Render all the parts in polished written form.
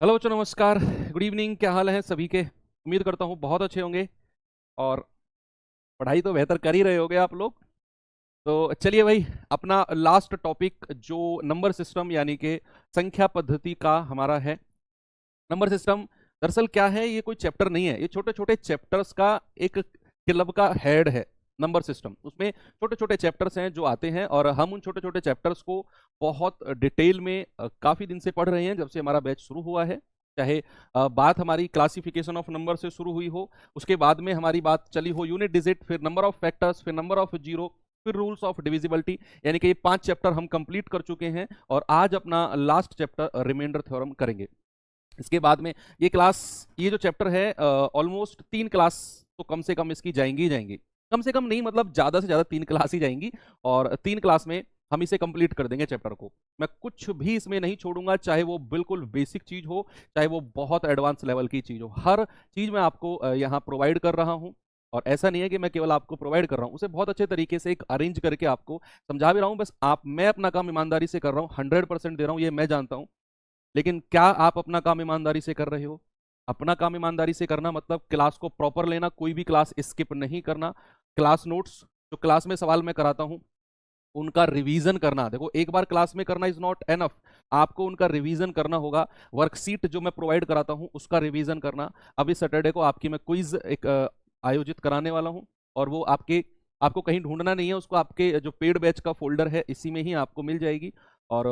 Hello बच्चों, नमस्कार, good evening. क्या हाल है सभी के? उम्मीद करता हूँ बहुत अच्छे होंगे और पढ़ाई तो बेहतर कर ही रहे होगे आप लोग। तो चलिए भाई, अपना लास्ट टॉपिक जो नंबर सिस्टम यानी कि संख्या पद्धति का हमारा है। नंबर सिस्टम दरअसल क्या है, ये कोई चैप्टर नहीं है, ये छोटे छोटे चैप्टर्स का एक क्लब का हेड है। नंबर सिस्टम, उसमें छोटे छोटे चैप्टर्स हैं जो आते हैं और हम उन छोटे छोटे चैप्टर्स को बहुत डिटेल में काफ़ी दिन से पढ़ रहे हैं, जब से हमारा बैच शुरू हुआ है। चाहे बात हमारी क्लासिफिकेशन ऑफ नंबर से शुरू हुई हो, उसके बाद में हमारी बात चली हो यूनिट डिजिट, फिर नंबर ऑफ फैक्टर्स, फिर नंबर ऑफ जीरो, फिर रूल्स ऑफ डिविजिबिलिटी। यानी कि ये 5 चैप्टर हम कंप्लीट कर चुके हैं और आज अपना लास्ट चैप्टर रिमाइंडर थ्योरम करेंगे। इसके बाद में ये जो चैप्टर है, ऑलमोस्ट 3 क्लास तो कम से कम इसकी जाएंगी ही जाएंगी। कम से कम नहीं, मतलब ज़्यादा से ज़्यादा 3 क्लास ही जाएंगी और 3 क्लास में हम इसे कंप्लीट कर देंगे चैप्टर को। मैं कुछ भी इसमें नहीं छोड़ूंगा, चाहे वो बिल्कुल बेसिक चीज़ हो, चाहे वो बहुत एडवांस लेवल की चीज़ हो। हर चीज़ मैं आपको यहाँ प्रोवाइड कर रहा हूँ। और ऐसा नहीं है कि मैं केवल आपको प्रोवाइड कर रहा हूँ, उसे बहुत अच्छे तरीके से एक अरेंज करके आपको समझा भी रहा हूँ। बस मैं अपना काम ईमानदारी से कर रहा हूँ, 100% दे रहा हूँ, ये मैं जानता हूँ। लेकिन क्या आप अपना काम ईमानदारी से कर रहे हो? अपना काम ईमानदारी से करना मतलब क्लास को प्रॉपर लेना, कोई भी क्लास स्किप नहीं करना। क्लास नोट्स जो क्लास में सवाल मैं कराता हूं उनका रिवीजन करना। देखो, एक बार क्लास में करना इज नॉट एनफ, आपको उनका रिवीजन करना होगा। वर्कशीट जो मैं प्रोवाइड कराता हूं उसका रिवीजन करना। अभी सैटरडे को आपकी मैं क्विज एक आयोजित कराने वाला हूं और वो आपको कहीं ढूंढना नहीं है, उसको आपके जो पेड बैच का फोल्डर है इसी में ही आपको मिल जाएगी और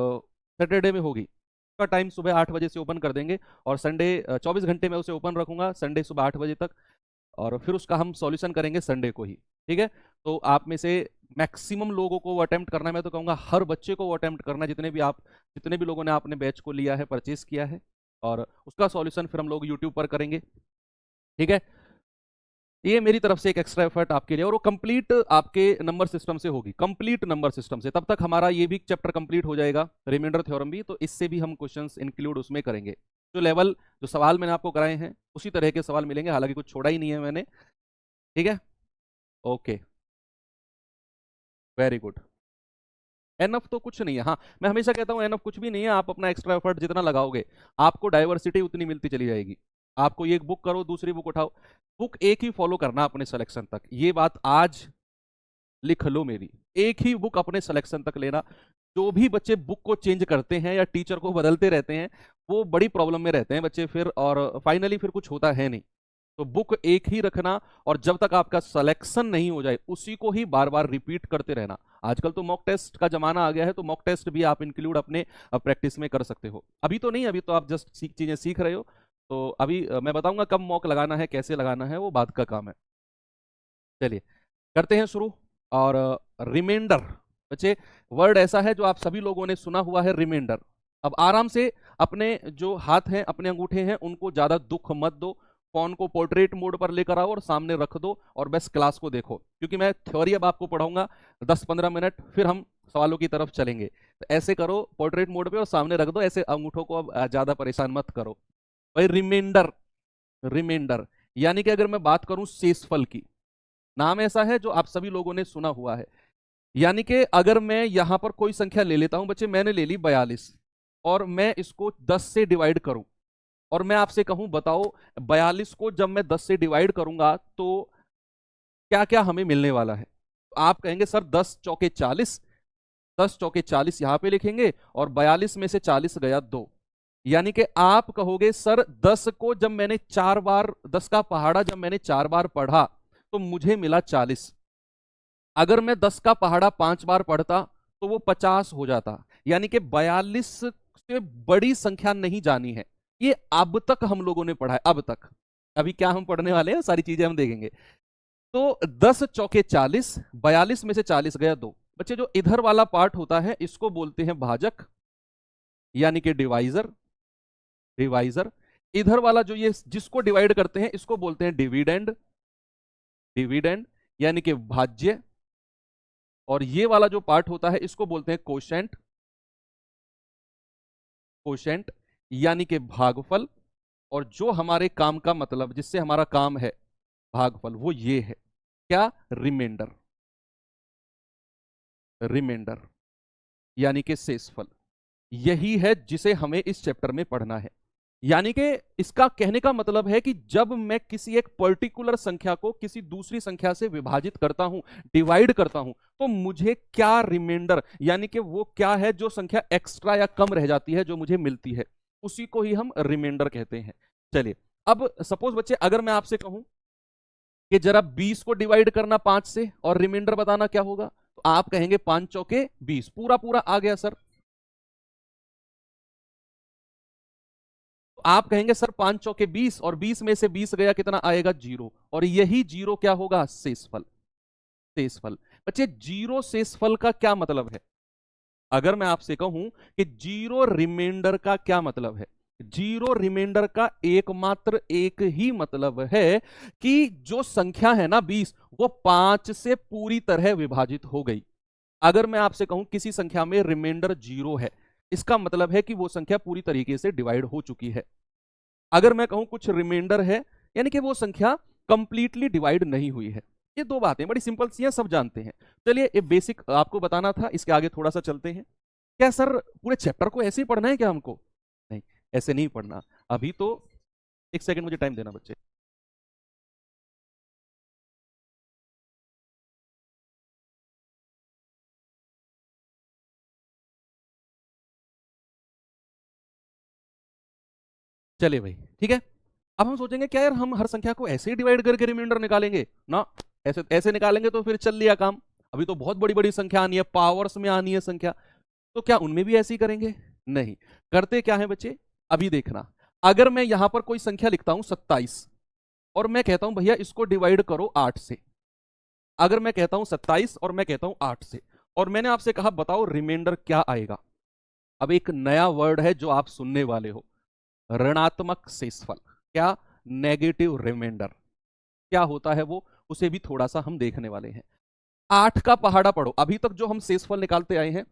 सैटरडे में होगी। का टाइम सुबह 8 बजे से ओपन कर देंगे और संडे 24 घंटे में उसे ओपन रखूंगा, संडे सुबह 8 बजे तक। और फिर उसका हम सॉल्यूशन करेंगे संडे को ही। ठीक है? तो आप में से मैक्सिमम लोगों को वो अटेम्प्ट करना है। मैं तो कहूँगा हर बच्चे को वो अटेम्प्ट करना है, जितने भी लोगों ने आपने बैच को लिया है, परचेज किया है। और उसका सॉल्यूशन फिर हम लोग यूट्यूब पर करेंगे। ठीक है? ये मेरी तरफ से एक एक्स्ट्रा एफर्ट आपके लिए, और वो कंप्लीट आपके नंबर सिस्टम से होगी, कंप्लीट नंबर सिस्टम से। तब तक हमारा ये भी चैप्टर कंप्लीट हो जाएगा, रिमाइंडर थ्योरम भी, तो इससे भी हम क्वेश्चंस इंक्लूड उसमें करेंगे। जो सवाल मैंने आपको कराए हैं उसी तरह के सवाल मिलेंगे, हालांकि कुछ छोड़ा ही नहीं है मैंने। ठीक है? Okay, very good. एनफ तो कुछ नहीं है। हाँ, मैं हमेशा कहता हूँ एनफ कुछ भी नहीं है। आप अपना एक्स्ट्रा एफर्ट जितना लगाओगे, आपको डाइवर्सिटी उतनी मिलती चली जाएगी। आपको ये एक बुक करो, दूसरी बुक उठाओ, बुक एक ही फॉलो करना अपने सिलेक्शन तक। ये बात आज लिख लो मेरी, एक ही बुक अपने सिलेक्शन तक लेना। जो भी बच्चे बुक को चेंज करते हैं या टीचर को बदलते रहते हैं, वो बड़ी प्रॉब्लम में रहते हैं बच्चे फिर, और फाइनली फिर कुछ होता है नहीं। तो बुक एक ही रखना और जब तक आपका सिलेक्शन नहीं हो जाए उसी को ही बार बार रिपीट करते रहना। आजकल तो मॉक टेस्ट का जमाना आ गया है, तो मॉक टेस्ट भी आप इंक्लूड अपने प्रैक्टिस में कर सकते हो। अभी तो नहीं, अभी तो आप जस्ट चीजें सीख रहे हो। तो अभी मैं बताऊंगा कब मॉक लगाना है, कैसे लगाना है, वो बाद का काम है। चलिए करते हैं शुरू। और रिमाइंडर, बच्चे, वर्ड ऐसा है जो आप सभी लोगों ने सुना हुआ है, रिमाइंडर। अब आराम से अपने जो हाथ हैं, अपने अंगूठे हैं, उनको ज्यादा दुख मत दो। फोन को पोर्ट्रेट मोड पर लेकर आओ और सामने रख दो और बस क्लास को देखो, क्योंकि मैं थ्योरी अब आपको पढ़ाऊंगा 10-15 मिनट, फिर हम सवालों की तरफ चलेंगे। तो ऐसे करो, पोर्ट्रेट मोड पे और सामने रख दो, ऐसे अंगूठों को अब ज्यादा परेशान मत करो भाई। रिमाइंडर, रिमाइंडर यानी कि अगर मैं बात करूं शेषफल की, नाम ऐसा है जो आप सभी लोगों ने सुना हुआ है। यानी कि अगर मैं यहां पर कोई संख्या ले लेता हूं, बच्चे मैंने ले ली 42, और मैं इसको 10 से डिवाइड करूं, और मैं आपसे कहूं बताओ 42 को जब मैं 10 से डिवाइड करूंगा तो क्या क्या हमें मिलने वाला है। तो आप कहेंगे सर 10 चौके 40, 10 चौके 40 यहां पे लिखेंगे और 42 में से 40 गया 2। यानी कि आप कहोगे सर 10 को जब मैंने 4 बार, 10 का पहाड़ा जब मैंने 4 बार पढ़ा तो मुझे मिला 40। अगर मैं 10 का पहाड़ा 5 बार पढ़ता तो वो 50 हो जाता। यानी कि 42 से बड़ी संख्या नहीं जानी है। ये अब तक हम लोगों ने पढ़ा है, अब तक। अभी क्या हम पढ़ने वाले हैं, सारी चीजें हम देखेंगे। तो 10 चौके 40, 42 में से 40 गया 2। बच्चे, जो इधर वाला पार्ट होता है इसको बोलते हैं भाजक, यानी कि डिवाइजर, डिवाइजर। इधर वाला जो ये जिसको डिवाइड करते हैं इसको बोलते हैं डिविडेंड, डिविडेंड यानी कि भाज्य। और ये वाला जो पार्ट होता है इसको बोलते हैं कोशेंट, कोशेंट यानी कि भागफल। और जो हमारे काम का मतलब, जिससे हमारा काम है भागफल, वो ये है क्या, रिमाइंडर, रिमाइंडर यानी कि शेषफल। यही है जिसे हमें इस चैप्टर में पढ़ना है। यानी कि इसका कहने का मतलब है कि जब मैं किसी एक पर्टिकुलर संख्या को किसी दूसरी संख्या से विभाजित करता हूं, डिवाइड करता हूं, तो मुझे क्या रिमाइंडर, यानी कि वो क्या है जो संख्या एक्स्ट्रा या कम रह जाती है जो मुझे मिलती है, उसी को ही हम रिमाइंडर कहते हैं। चलिए, अब सपोज बच्चे अगर मैं आपसे कहूं कि जरा 20 को डिवाइड करना 5 से और रिमाइंडर बताना क्या होगा, तो आप कहेंगे 5 चौके 20, पूरा पूरा आ गया सर। तो आप कहेंगे सर 5 चौके 20, और 20 में से 20 गया कितना आएगा, 0, और यही 0 क्या होगा, शेषफल। शेषफल बच्चे, जीरो शेषफल का क्या मतलब है? अगर मैं आपसे कहूं कि जीरो रिमाइंडर का क्या मतलब है, जीरो रिमाइंडर का एकमात्र एक ही मतलब है कि जो संख्या है ना 20, वो 5 से पूरी तरह विभाजित हो गई। अगर मैं आपसे कहूं किसी संख्या में रिमाइंडर 0 है, इसका मतलब है कि वो संख्या पूरी तरीके से डिवाइड हो चुकी है। अगर मैं कहूं कुछ रिमाइंडर है, यानी कि वो संख्या कंप्लीटली डिवाइड नहीं हुई है। ये दो बातें बड़ी सिंपल सी हैं, सब जानते हैं। चलिए, ये बेसिक आपको बताना था, इसके आगे थोड़ा सा चलते हैं। क्या सर पूरे चैप्टर को ऐसे ही पढ़ना है क्या हमको? नहीं, ऐसे नहीं पढ़ना। अभी तो एक सेकंड मुझे टाइम देना बच्चे। चलिए भाई, ठीक है। अब हम सोचेंगे क्या यार, हम हर संख्या को ऐसे ही डिवाइड करके रिमाइंडर निकालेंगे ना? ऐसे ऐसे निकालेंगे तो फिर चल लिया काम। अभी तो बहुत बड़ी बड़ी संख्या आनी है, पावर्स में आनी है संख्या, तो क्या उनमें भी ऐसे ही करेंगे? नहीं। करते क्या है बच्चे, अभी देखना। अगर मैं यहां पर कोई संख्या लिखता हूं 27, और मैं कहता हूं भैया इसको डिवाइड करो 8 से। अगर मैं कहता हूं 27 और मैं कहता हूं 8 से, और मैंने आपसे कहा बताओ रिमाइंडर क्या आएगा, अब एक नया वर्ड है जो आप सुनने वाले हो, ऋणात्मक शेषफल। क्या? Negative remainder. क्या होता है वो, उसे भी थोड़ा सा हम देखने वाले हैं। 8 का पहाड़ा पढ़ो। अभी तक जो हम शेषफल निकालते आए हैं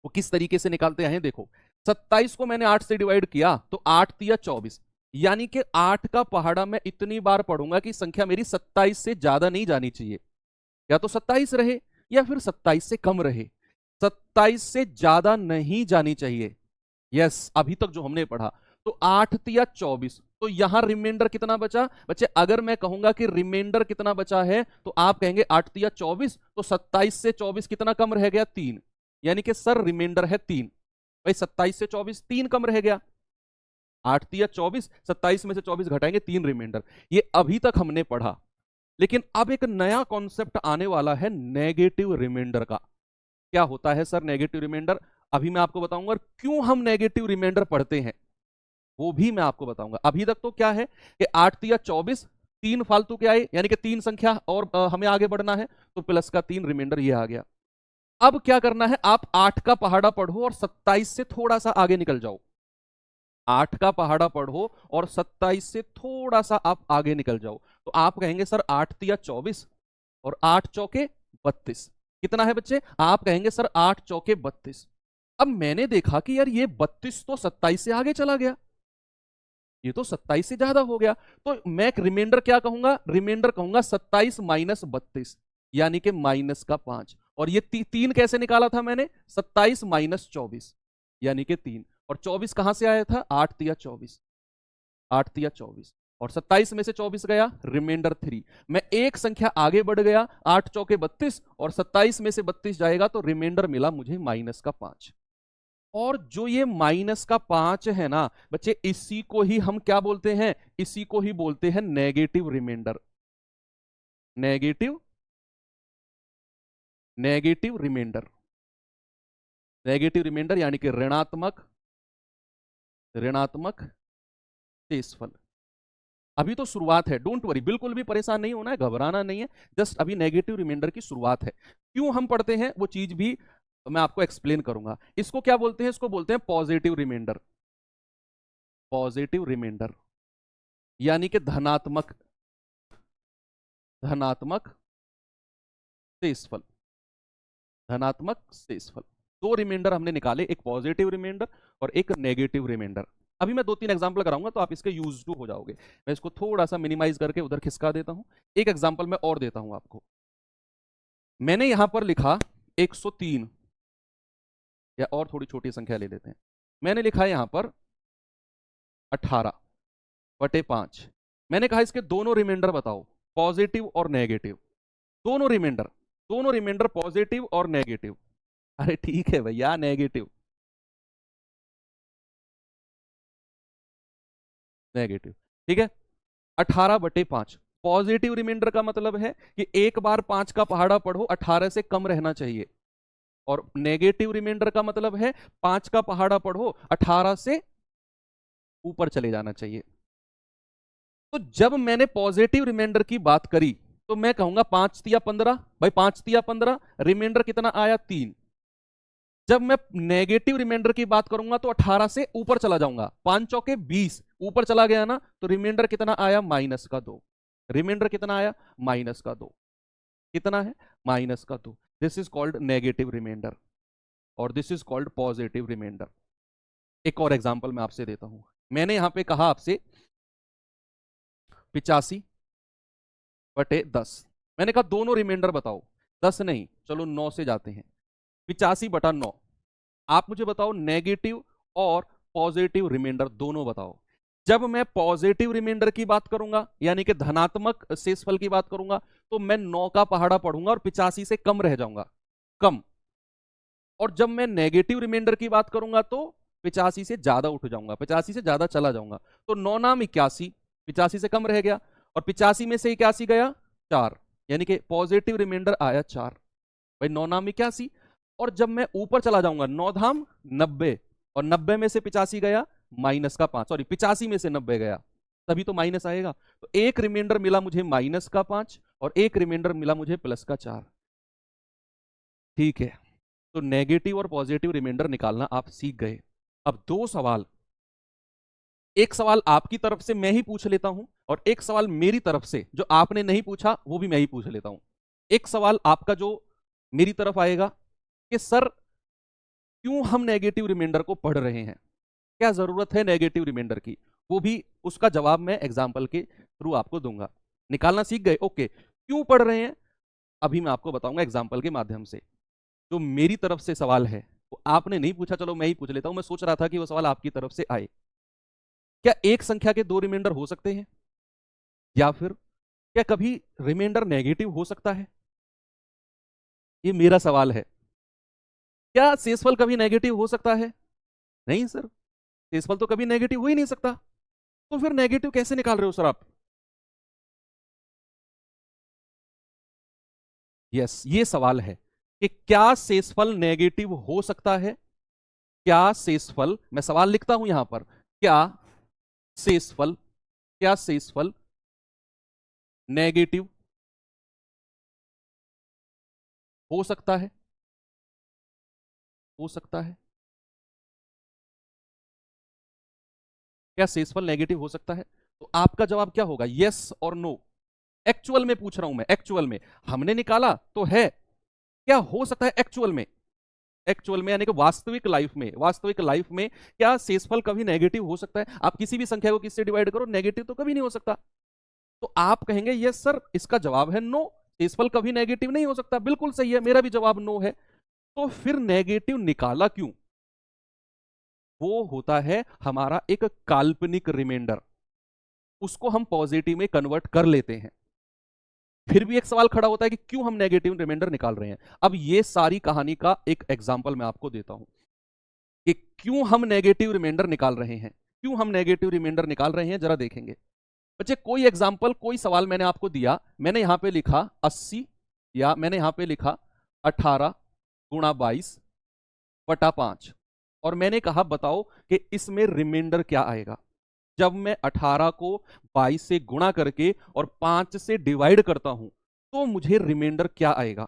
वो किस तरीके से निकालते आए हैं, देखो। 27 को मैंने 8 से डिवाइड किया तो 8 तिया 24, यानी कि 8 का पहाड़ा मैं इतनी बार पढ़ूंगा कि संख्या मेरी 27 से ज्यादा नहीं जानी चाहिए। या तो 27 रहे या फिर 27 से कम रहे, 27 से ज्यादा नहीं जानी चाहिए। यस, अभी तक जो हमने पढ़ा। तो 8 तिया 24, तो यहां रिमाइंडर कितना बचा बच्चे? अगर मैं कहूंगा कि रिमाइंडर कितना बचा है, तो आप कहेंगे 8 तिया 24, तो 27 से 24 कितना कम रह गया, 3। यानी कि सर रिमाइंडर है 3। भाई 27 से 24 3 कम रह गया, 8 तिया 24, 27 में से 24 घटाएंगे, 3 रिमाइंडर। ये अभी तक हमने पढ़ा। लेकिन अब एक नया कॉन्सेप्ट आने वाला है नेगेटिव रिमाइंडर का। क्या होता है सर नेगेटिव रिमाइंडर? अभी मैं आपको बताऊंगा, और क्यों हम नेगेटिव रिमाइंडर पढ़ते हैं वो भी मैं आपको बताऊंगा। अभी तक तो क्या है कि 8 तिया 24, 3 फालतू के आए, यानी कि 3 संख्या और हमें आगे बढ़ना है, तो प्लस का 3 रिमाइंडर ये आ गया। अब क्या करना है, आप 8 का पहाड़ा पढ़ो और 27 से थोड़ा सा आगे निकल जाओ। 8 का पहाड़ा पढ़ो और 27 से थोड़ा सा आप आगे निकल जाओ, तो आप कहेंगे सर 8 तिया 24 और 8 चौके 32। कितना है बच्चे? आप कहेंगे सर 8 चौके 32। अब मैंने देखा कि यार ये 32 तो 27 से आगे चला गया, ये तो 27 से ज्यादा हो गया। तो मैं रिमाइंडर क्या कहूंगा, रिमाइंडर कहूंगा 27 माइनस 32, यानी कि माइनस का 5। और ये 3 कैसे निकाला था मैंने, 27 माइनस 24, यानी कि 3। और 24 कहां से आया था, 8 तिया 24, 8 तिया 24, और 27 में से 24 गया, रिमाइंडर 3। मैं एक संख्या आगे बढ़ गया, 8 चौके 32, और 27 में से 32 जाएगा तो रिमाइंडर मिला मुझे माइनस का 5। और जो ये माइनस का 5 है ना बच्चे, इसी को ही हम क्या बोलते हैं, इसी को ही बोलते हैं negative remainder. Negative, negative remainder, negative remainder यानी कि ऋणात्मक, ऋणात्मक शेषफल। अभी तो शुरुआत है, डोंट वरी, बिल्कुल भी परेशान नहीं होना है, घबराना नहीं है। जस्ट अभी नेगेटिव रिमाइंडर की शुरुआत है। क्यों हम पढ़ते हैं वो चीज भी मैं आपको एक्सप्लेन करूंगा। इसको क्या बोलते हैं, इसको बोलते हैं पॉजिटिव रिमाइंडर। पॉजिटिव रिमाइंडर यानी कि धनात्मक, धनात्मक शेषफल, धनात्मक शेषफल। दो रिमाइंडर हमने निकाले, एक पॉजिटिव रिमाइंडर और एक नेगेटिव रिमाइंडर। अभी मैं 2-3 एग्जांपल कराऊंगा तो आप इसके यूज टू हो जाओगे। मैं इसको थोड़ा सा मिनिमाइज करके उधर खिसका देता हूं। एक एग्जांपल मैं और देता हूं आपको। मैंने यहां पर लिखा 103, या और थोड़ी छोटी संख्या ले लेते हैं। मैंने लिखा है यहां पर 18/5। मैंने कहा इसके दोनों रिमाइंडर बताओ, पॉजिटिव और नेगेटिव। दोनों रिमाइंडर पॉजिटिव और नेगेटिव। अरे ठीक है भैया, नेगेटिव नेगेटिव, ठीक है। 18/5 पॉजिटिव रिमाइंडर का मतलब है कि एक बार 5 का पहाड़ा पढ़ो, 18 से कम रहना चाहिए। और नेगेटिव रिमाइंडर का मतलब है 5 का पहाड़ा पढ़ो, 18 से ऊपर चले जाना चाहिए। तो जब मैंने पॉजिटिव रिमाइंडर की बात करी तो मैं कहूंगा 5 तिया 15, भाई 5 तिया 15, रिमाइंडर कितना आया 3। जब मैं नेगेटिव रिमाइंडर की बात करूंगा तो 18 से ऊपर चला जाऊंगा, 5 चौके 20, ऊपर चला गया ना, तो रिमाइंडर कितना आया -2। रिमाइंडर कितना आया -2। कितना है -2। This is called negative remainder और this is called positive remainder. एक और एग्जांपल मैं आपसे देता हूं। मैंने यहां पे कहा आपसे 85/10। मैंने कहा दोनों रिमाइंडर बताओ, 10 नहीं, चलो 9 से जाते हैं। 85/9। आप मुझे बताओ नेगेटिव और पॉजिटिव रिमाइंडर दोनों बताओ। जब मैं पॉजिटिव रिमाइंडर की बात करूंगा, यानी कि धनात्मक शेषफल की बात करूंगा, तो मैं 9 का पहाड़ा पढ़ूंगा और 85 से कम रह जाऊंगा, कम। और जब मैं नेगेटिव रिमाइंडर की बात करूंगा तो 85 से ज्यादा उठ जाऊंगा, 85 से ज्यादा चला जाऊंगा। तो 9 नाम 81, 85 से कम रह गया, और 85 में से 81 गया 4, यानी कि पॉजिटिव रिमाइंडर आया 4। भाई 9 नाम 81। और जब मैं ऊपर चला जाऊंगा, 9 धाम 90, और 90 में से 85 गया -5, सॉरी 85 में से 90 गया, तभी तो माइनस आएगा। तो एक रिमाइंडर मिला मुझे -5 और एक रिमाइंडर मिला मुझे +4। ठीक है, तो नेगेटिव और पॉजिटिव रिमाइंडर निकालना आप सीख गए। अब दो सवाल, एक सवाल आपकी तरफ से मैं ही पूछ लेता हूं और एक सवाल मेरी तरफ से जो आपने नहीं पूछा वो भी मैं ही पूछ लेता हूं। एक सवाल आपका जो मेरी तरफ आएगा कि सर क्यों हम नेगेटिव रिमाइंडर को पढ़ रहे हैं, क्या जरूरत है नेगेटिव रिमाइंडर की, वो भी उसका जवाब मैं एग्जाम्पल के थ्रू आपको दूंगा। निकालना सीख गए, ओके। क्यों पढ़ रहे हैं अभी मैं आपको बताऊंगा एग्जाम्पल के माध्यम से। जो मेरी तरफ से सवाल है वो आपने नहीं पूछा, चलो मैं ही पूछ लेता हूं। मैं सोच रहा था कि वो सवाल आपकी तरफ से आए। क्या एक संख्या के दो रिमाइंडर हो सकते हैं, या फिर क्या कभी रिमाइंडर नेगेटिव हो सकता है? ये मेरा सवाल है। क्या शेषफल कभी नेगेटिव हो सकता है? नहीं सर, शेषफल तो कभी नेगेटिव हो ही नहीं सकता। तो फिर नेगेटिव कैसे निकाल रहे हो सर आप? यस, ये सवाल है कि क्या शेषफल नेगेटिव हो सकता है। क्या शेषफल, मैं सवाल लिखता हूं यहां पर, क्या शेषफल, क्या शेषफल नेगेटिव हो सकता है? हो सकता है। क्या शेषफल नेगेटिव हो सकता है? तो आपका जवाब क्या होगा, यस और नो। एक्चुअल में पूछ रहा हूं मैं, एक्चुअल में हमने निकाला तो है, क्या हो सकता है एक्चुअल में? एक्चुअल में यानी कि वास्तविक लाइफ में, वास्तविक लाइफ में क्या शेषफल कभी नेगेटिव हो सकता है? आप किसी भी संख्या को किससे डिवाइड करो, नेगेटिव तो कभी नहीं हो सकता। तो आप कहेंगे यस सर, इसका जवाब है नो, शेषफल कभी नेगेटिव नहीं हो सकता। बिल्कुल सही है, मेरा भी जवाब नो है। तो फिर नेगेटिव निकाला क्यों? वो होता है हमारा एक काल्पनिक रिमाइंडर, उसको हम पॉजिटिव में कन्वर्ट कर लेते हैं। फिर भी एक सवाल खड़ा होता है कि क्यों हम नेगेटिव रिमाइंडर निकाल रहे हैं। अब ये सारी कहानी का एक एग्जांपल मैं आपको देता हूं कि क्यों हम नेगेटिव रिमाइंडर निकाल रहे हैं। क्यों हम नेगेटिव रिमाइंडर निकाल रहे हैं जरा देखेंगे बच्चे। कोई एग्जांपल, कोई सवाल मैंने आपको दिया, मैंने यहां पे लिखा 80, या मैंने यहां पे लिखा 18×22/5, और मैंने कहा बताओ कि इसमें रिमाइंडर क्या आएगा। जब मैं 18 को 22 से गुणा करके और 5 से डिवाइड करता हूं तो मुझे रिमाइंडर क्या आएगा,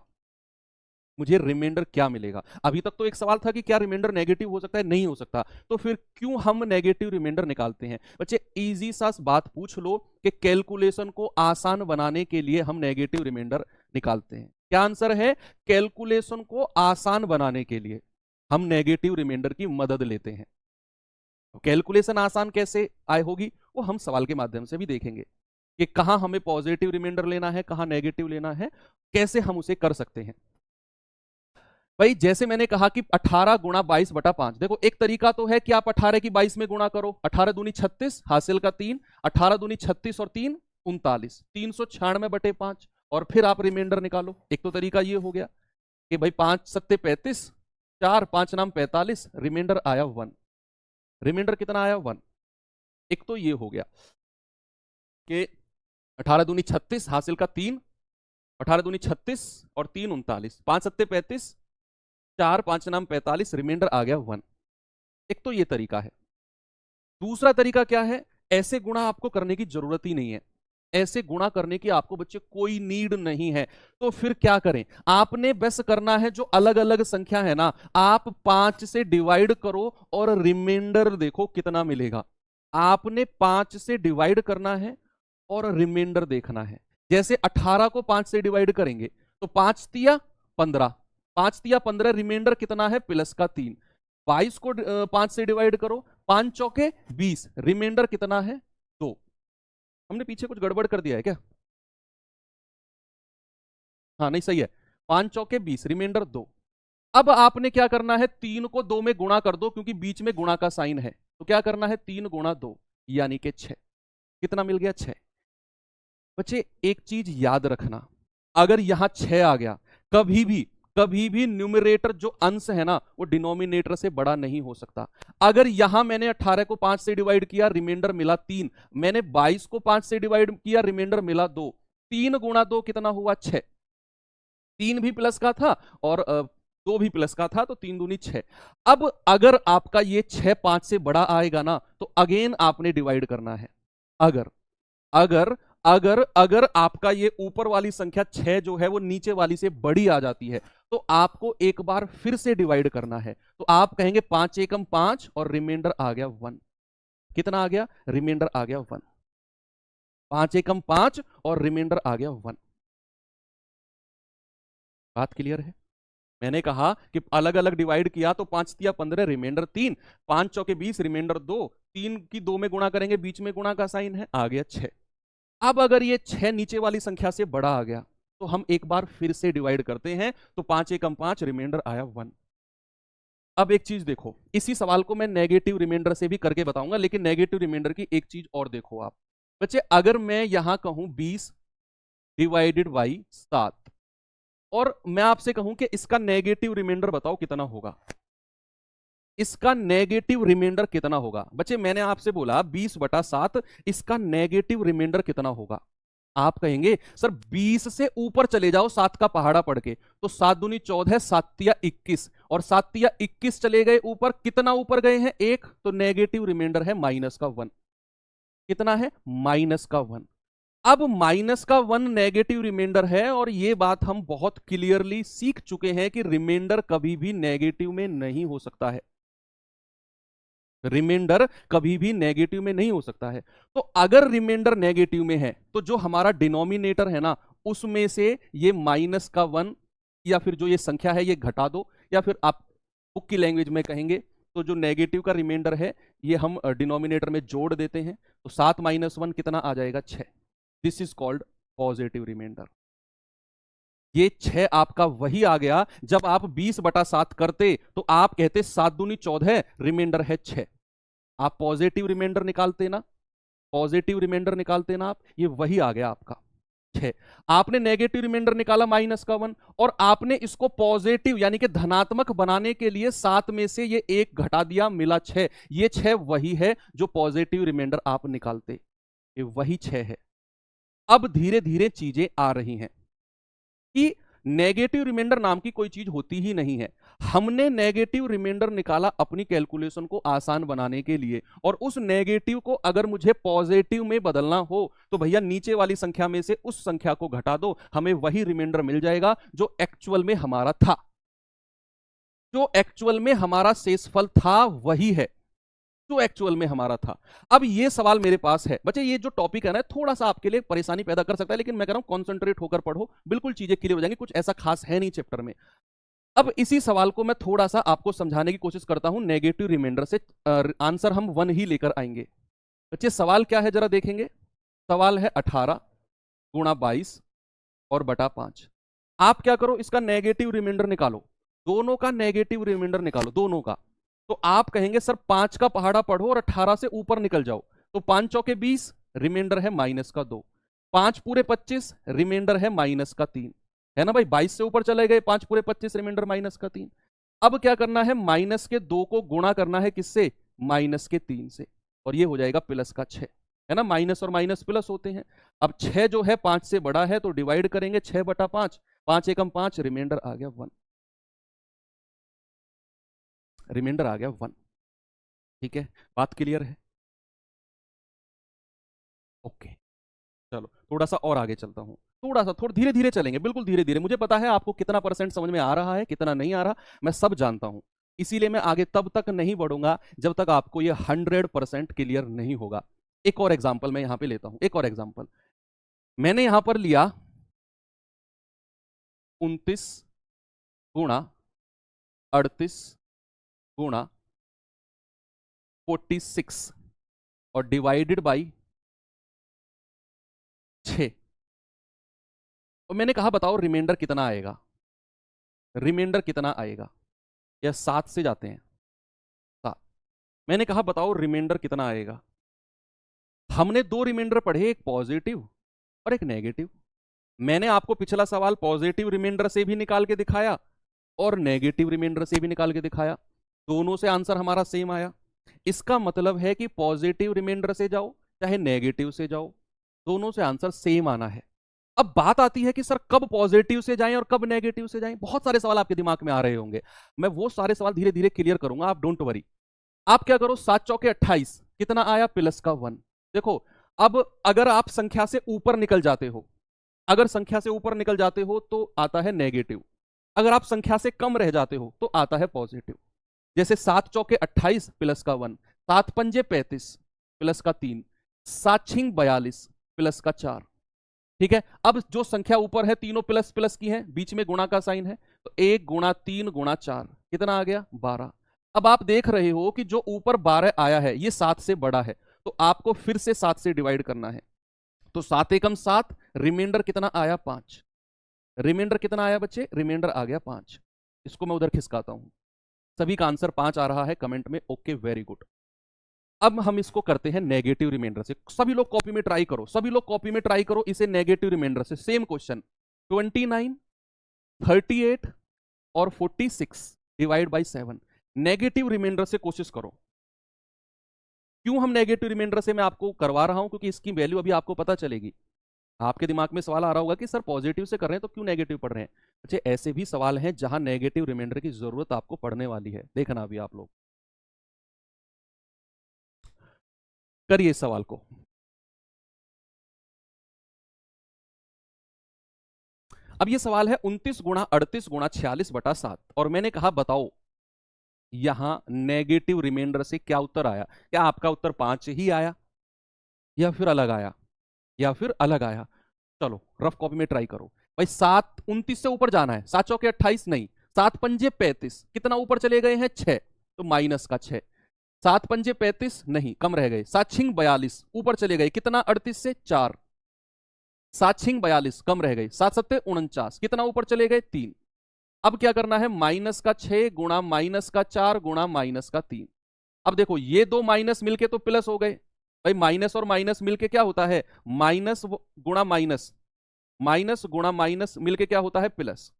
मुझे रिमाइंडर क्या मिलेगा। अभी तक तो एक सवाल था कि क्या रिमाइंडर नेगेटिव हो सकता है, नहीं हो सकता। तो फिर क्यों हम नेगेटिव रिमाइंडर निकालते हैं? बच्चे इजी सा बात पूछ लो कि कैलकुलेशन को आसान बनाने के लिए हम नेगेटिव रिमाइंडर निकालते हैं। क्या आंसर है? कैलकुलेशन को आसान बनाने के लिए हम नेगेटिव रिमाइंडर की मदद लेते हैं। कैलकुलेशन आसान कैसे आए होगी वो हम सवाल के माध्यम से भी देखेंगे कि कहां हमें पॉजिटिव रिमाइंडर लेना है, कहां नेगेटिव लेना है, कैसे हम उसे कर सकते हैं। भाई जैसे मैंने कहा कि 18 गुणा 22 बटा 5, देखो एक तरीका तो है कि आप 18 की 22 में गुणा करो, 18 दूनी 36, हासिल का 3, 18 दूनी 36 और 3 39, 396 बटे 5, और फिर आप रिमाइंडर निकालो। एक तो तरीका ये हो गया कि भाई 5 सत्ते 35, 4 5 नाम 45, रिमाइंडर आया 1। रिमाइंडर कितना आया 1। एक तो ये हो गया कि 18 दूनी 36, हासिल का 3, 18 दूनी 36 और 3 39, 5 सत्ते 35, 4 5 नाम 45, रिमाइंडर आ गया 1। एक तो ये तरीका है। दूसरा तरीका क्या है, ऐसे गुणा आपको करने की जरूरत ही नहीं है, ऐसे गुणा करने की आपको बच्चे कोई नीड नहीं है। तो फिर क्या करें, आपने बस करना है जो अलग अलग संख्या है ना, आप 5 से डिवाइड करो और रिमाइंडर देखो कितना मिलेगा। आपने 5 से डिवाइड करना है और रिमाइंडर देखना है। जैसे 18 को 5 से डिवाइड करेंगे तो 5 तिया 15, 5 तिया 15, रिमाइंडर कितना है प्लस का 3। 22 को 5 से डिवाइड करो, 5 चौके 20, रिमाइंडर कितना है 2। हमने पीछे कुछ गड़बड़ कर दिया है क्या? हाँ नहीं सही है, 5 चौके 20, रिमाइंडर 2। अब आपने क्या करना है, 3 को 2 में गुणा कर दो, क्योंकि बीच में गुणा का साइन है। तो क्या करना है, 3 गुणा 2 यानी कि 6। कितना मिल गया 6। बच्चे एक चीज याद रखना, अगर यहां 6 आ गया, कभी भी न्यूमरेटर जो अंश है ना वो डिनोमिनेटर से बड़ा नहीं हो सकता। अगर यहां मैंने 18 को 5 से डिवाइड किया, रिमाइंडर मिला 3, मैंने 22 को 5 से डिवाइड किया, रिमाइंडर मिला 2, 3 गुणा 2 कितना हुआ 6। 3 भी प्लस का था और 2 भी प्लस का था, तो 3 दूनी 6। अब अगर आपका ये 6 5 से बड़ा आएगा ना, तो अगेन आपने डिवाइड करना है। अगर अगर अगर अगर आपका ये ऊपर वाली संख्या 6 जो है वो नीचे वाली से बड़ी आ जाती है, तो आपको एक बार फिर से डिवाइड करना है। तो आप कहेंगे 5 एकम 5 और रिमाइंडर आ गया 1। कितना आ गया, रिमाइंडर आ गया 1। 5 एकम 5 और रिमाइंडर आ गया 1। बात क्लियर है? मैंने कहा कि अलग अलग डिवाइड किया तो 5 तिया 15, रिमाइंडर 3, 5 चौके 20, रिमाइंडर 2, 3 की 2 में गुणा करेंगे, बीच में गुणा का साइन है, आ गया 6। अब अगर ये 6 नीचे वाली संख्या से बड़ा आ गया, तो हम एक बार फिर से डिवाइड करते हैं, तो 5 एकम 5, रिमाइंडर आया 1। अब एक चीज देखो, इसी सवाल को मैं नेगेटिव रिमाइंडर से भी करके बताऊंगा, लेकिन नेगेटिव रिमाइंडर की एक चीज और देखो आप बच्चे। अगर मैं यहां कहूं 20 डिवाइडेड बाई 7, और मैं आपसे कहूं कि इसका नेगेटिव रिमाइंडर बताओ कितना होगा, इसका नेगेटिव रिमाइंडर कितना होगा। बच्चे मैंने आपसे बोला 20 बटा 7, इसका नेगेटिव रिमाइंडर कितना होगा। आप कहेंगे सर 20 से ऊपर चले जाओ 7 का पहाड़ा पढ़ के, तो 7 दूनी 14, 7 तिया 21, और 7 तिया 21 चले गए ऊपर, कितना ऊपर गए हैं 1, तो नेगेटिव रिमाइंडर है माइनस का 1। कितना है, माइनस का 1। अब माइनस का 1 नेगेटिव रिमाइंडर है, और यह बात हम बहुत क्लियरली सीख चुके हैं कि रिमाइंडर कभी भी नेगेटिव में नहीं हो सकता है। रिमाइंडर कभी भी नेगेटिव में नहीं हो सकता है। तो अगर रिमाइंडर नेगेटिव में है, तो जो हमारा डिनोमिनेटर है ना, उसमें से ये माइनस का 1 या फिर जो ये संख्या है ये घटा दो, या फिर आप बुक की लैंग्वेज में कहेंगे तो जो नेगेटिव का रिमाइंडर है ये हम डिनोमिनेटर में जोड़ देते हैं, तो 7 माइनस 1 कितना आ जाएगा 6। This is called positive remainder. ये 6 आपका वही आ गया जब आप 20 बटा 7 करते तो आप कहते 7 दूनी 14, रिमाइंडर है 6। आप पॉजिटिव रिमाइंडर निकालते ना, पॉजिटिव रिमाइंडर निकालते ना आप, ये वही आ गया आपका 6। आपने नेगेटिव रिमाइंडर निकाला माइनस का 1, और आपने इसको पॉजिटिव यानी कि धनात्मक बनाने के लिए 7 में से ये 1 घटा दिया, मिला 6। ये 6 वही है जो पॉजिटिव रिमाइंडर आप निकालते, ये वही 6 है। अब धीरे धीरे चीजें आ रही हैं कि नेगेटिव रिमाइंडर नाम की कोई चीज होती ही नहीं है। हमने नेगेटिव रिमाइंडर निकाला अपनी कैलकुलेशन को आसान बनाने के लिए, और उस नेगेटिव को अगर मुझे पॉजिटिव में बदलना हो तो भैया नीचे वाली संख्या में से उस संख्या को घटा दो, हमें वही रिमाइंडर मिल जाएगा जो एक्चुअल में हमारा था, जो एक्चुअल में हमारा शेषफल था वही है जो एक्चुअल में हमारा था। अब ये सवाल मेरे पास है बच्चे, ये जो टॉपिक है ना थोड़ा सा आपके लिए परेशानी पैदा कर सकता है, लेकिन मैं कह रहा हूं कॉन्सेंट्रेट होकर पढ़ो, बिल्कुल चीजें क्लियर हो जाएंगी, कुछ ऐसा खास है नहीं चैप्टर में। अब इसी सवाल को मैं थोड़ा सा आपको समझाने की कोशिश करता हूं नेगेटिव रिमाइंडर से। आंसर हम 1 ही लेकर आएंगे। बच्चे सवाल क्या है जरा देखेंगे, सवाल है 18 गुणा 22 और बटा 5। आप क्या करो, इसका नेगेटिव रिमाइंडर निकालो। दोनों का नेगेटिव रिमाइंडर निकालो, दोनों का। तो आप कहेंगे सर 5 का पहाड़ा पढ़ो और 18 से ऊपर निकल जाओ। तो 5 चौके 20, रिमाइंडर है माइनस का 2। 5 पूरे 25, रिमाइंडर है माइनस का 3, है ना भाई। 22 से ऊपर चले गए, 5 पूरे 25, रिमाइंडर माइनस का 3। अब क्या करना है, माइनस के 2 को गुणा करना है किससे, माइनस के 3 से, और ये हो जाएगा प्लस का 6, है ना। माइनस और माइनस प्लस होते हैं। अब 6 जो है 5 से बड़ा है, तो डिवाइड करेंगे 6/5, 5 एकम 5, रिमाइंडर आ गया 1, रिमाइंडर आ गया 1। ठीक है, बात क्लियर है? ओके, चलो थोड़ा सा और आगे चलता हूं, थोड़ा धीरे धीरे चलेंगे, बिल्कुल धीरे धीरे। मुझे पता है आपको कितना परसेंट समझ में आ रहा है, कितना नहीं आ रहा, मैं सब जानता हूं। इसीलिए मैं आगे तब तक नहीं बढ़ूंगा जब तक आपको ये 100% क्लियर नहीं होगा। एक और एग्जाम्पल मैं यहां पे लेता हूं, एक और एग्जाम्पल मैंने यहां पर लिया 29 गुणा 38 गुणा 46 और डिवाइडेड बाई 6, और मैंने कहा बताओ रिमाइंडर कितना आएगा, रिमाइंडर कितना आएगा। या 7 से जाते हैं, 7। मैंने कहा बताओ रिमाइंडर कितना आएगा। हमने 2 रिमाइंडर पढ़े, एक पॉजिटिव और एक नेगेटिव। मैंने आपको पिछला सवाल पॉजिटिव रिमाइंडर से भी निकाल के दिखाया और नेगेटिव रिमाइंडर से भी निकाल के दिखाया, दोनों से आंसर हमारा सेम आया। इसका मतलब है कि पॉजिटिव रिमाइंडर से जाओ चाहे नेगेटिव से जाओ, दोनों से आंसर सेम आना है। अब बात आती है कि सर कब पॉजिटिव से जाएं और कब नेगेटिव से जाएं। बहुत सारे सवाल आपके दिमाग में आ रहे होंगे, मैं वो सारे सवाल धीरे धीरे क्लियर करूंगा, आप डोंट वरी। आप क्या करो, 7 चौके 28, कितना आया, प्लस का 1। देखो अब अगर आप संख्या से ऊपर निकल जाते हो, अगर संख्या से ऊपर निकल जाते हो तो आता है नेगेटिव, अगर आप संख्या से कम रह जाते हो तो आता है पॉजिटिव। जैसे 7 चौके 28 प्लस का 1, 7 पंजे 35 प्लस का 3, 7 छिंग 42 प्लस का 4। ठीक है, अब जो संख्या ऊपर है तीनों प्लस प्लस की है, बीच में गुणा का साइन है, तो 1 गुणा 3 गुणा 4 कितना आ गया, 12। अब आप देख रहे हो कि जो ऊपर 12 आया है ये 7 से बड़ा है, तो आपको फिर से 7 से डिवाइड करना है। तो 7 एकम 7, रिमाइंडर कितना आया, 5। रिमाइंडर कितना आया बच्चे, रिमाइंडर आ गया 5। इसको मैं उधर खिसकाता हूं, सभी का आंसर 5 आ रहा है कमेंट में, ओके वेरी गुड। अब हम इसको करते हैं नेगेटिव रिमाइंडर से। सभी लोग कॉपी में ट्राई करो, सभी लोग कॉपी में ट्राई करो इसे नेगेटिव रिमाइंडर से। सेम क्वेश्चन, 29, 38 और 46 डिवाइड बाई 7, नेगेटिव रिमाइंडर से कोशिश करो। क्यों हम नेगेटिव रिमाइंडर से मैं आपको करवा रहा हूं, क्योंकि इसकी वैल्यू अभी आपको पता चलेगी। आपके दिमाग में सवाल आ रहा होगा कि सर पॉजिटिव से कर रहे हैं तो क्यों नेगेटिव पढ़ रहे हैं। अच्छा, ऐसे भी सवाल हैं जहां नेगेटिव रिमाइंडर की जरूरत आपको पढ़ने वाली है, देखना अभी आप लोग करिए इस सवाल को। अब ये सवाल है 29 गुणा 38 गुणा 46/7, और मैंने कहा बताओ यहां नेगेटिव रिमाइंडर से क्या उत्तर आया। क्या आपका उत्तर 5 ही आया या फिर अलग आया, या फिर अलग आया। चलो रफ कॉपी में ट्राई करो भाई। 7 29 से ऊपर जाना है, 7 चौके 28 नहीं, 7 पंजे 35, कितना ऊपर चले गए हैं, 6, तो माइनस का 6। 7 पंजे 35 नहीं, कम रह गए, 7 छिंग 42 ऊपर चले गए, कितना 38 से 4, 7 छिंग 42 कम रह गए, 7 सत्ते 49, कितना ऊपर चले गए, 3। अब क्या करना है, माइनस का 6 गुणा माइनस का 4 गुणा माइनस का 3। अब देखो ये दो माइनस मिलके तो प्लस हो गए भाई, माइनस और माइनस मिलके क्या होता है, माइनस गुणा माइनस, माइनस गुणा माइनस मिलके क्या होता है, प्लस।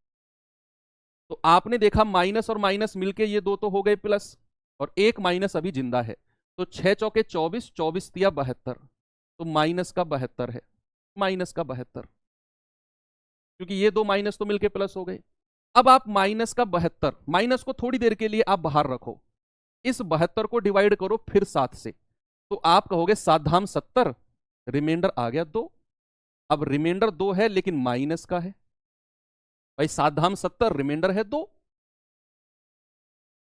तो आपने देखा माइनस और माइनस मिलके ये दो तो हो गए प्लस, और एक माइनस अभी जिंदा है। तो 6 चौके 24, 24 तिया 72, तो माइनस का 72 है, माइनस का 72, क्योंकि ये दो माइनस तो मिलके प्लस हो गए। अब आप माइनस का 72, माइनस को थोड़ी देर के लिए आप बाहर रखो, इस 72 को डिवाइड करो फिर 7 से, तो आप कहोगे 7 धाम 70, रिमाइंडर आ गया 2। अब रिमाइंडर 2 है लेकिन माइनस का है भाई, 7 धाम 70, रिमाइंडर है 2।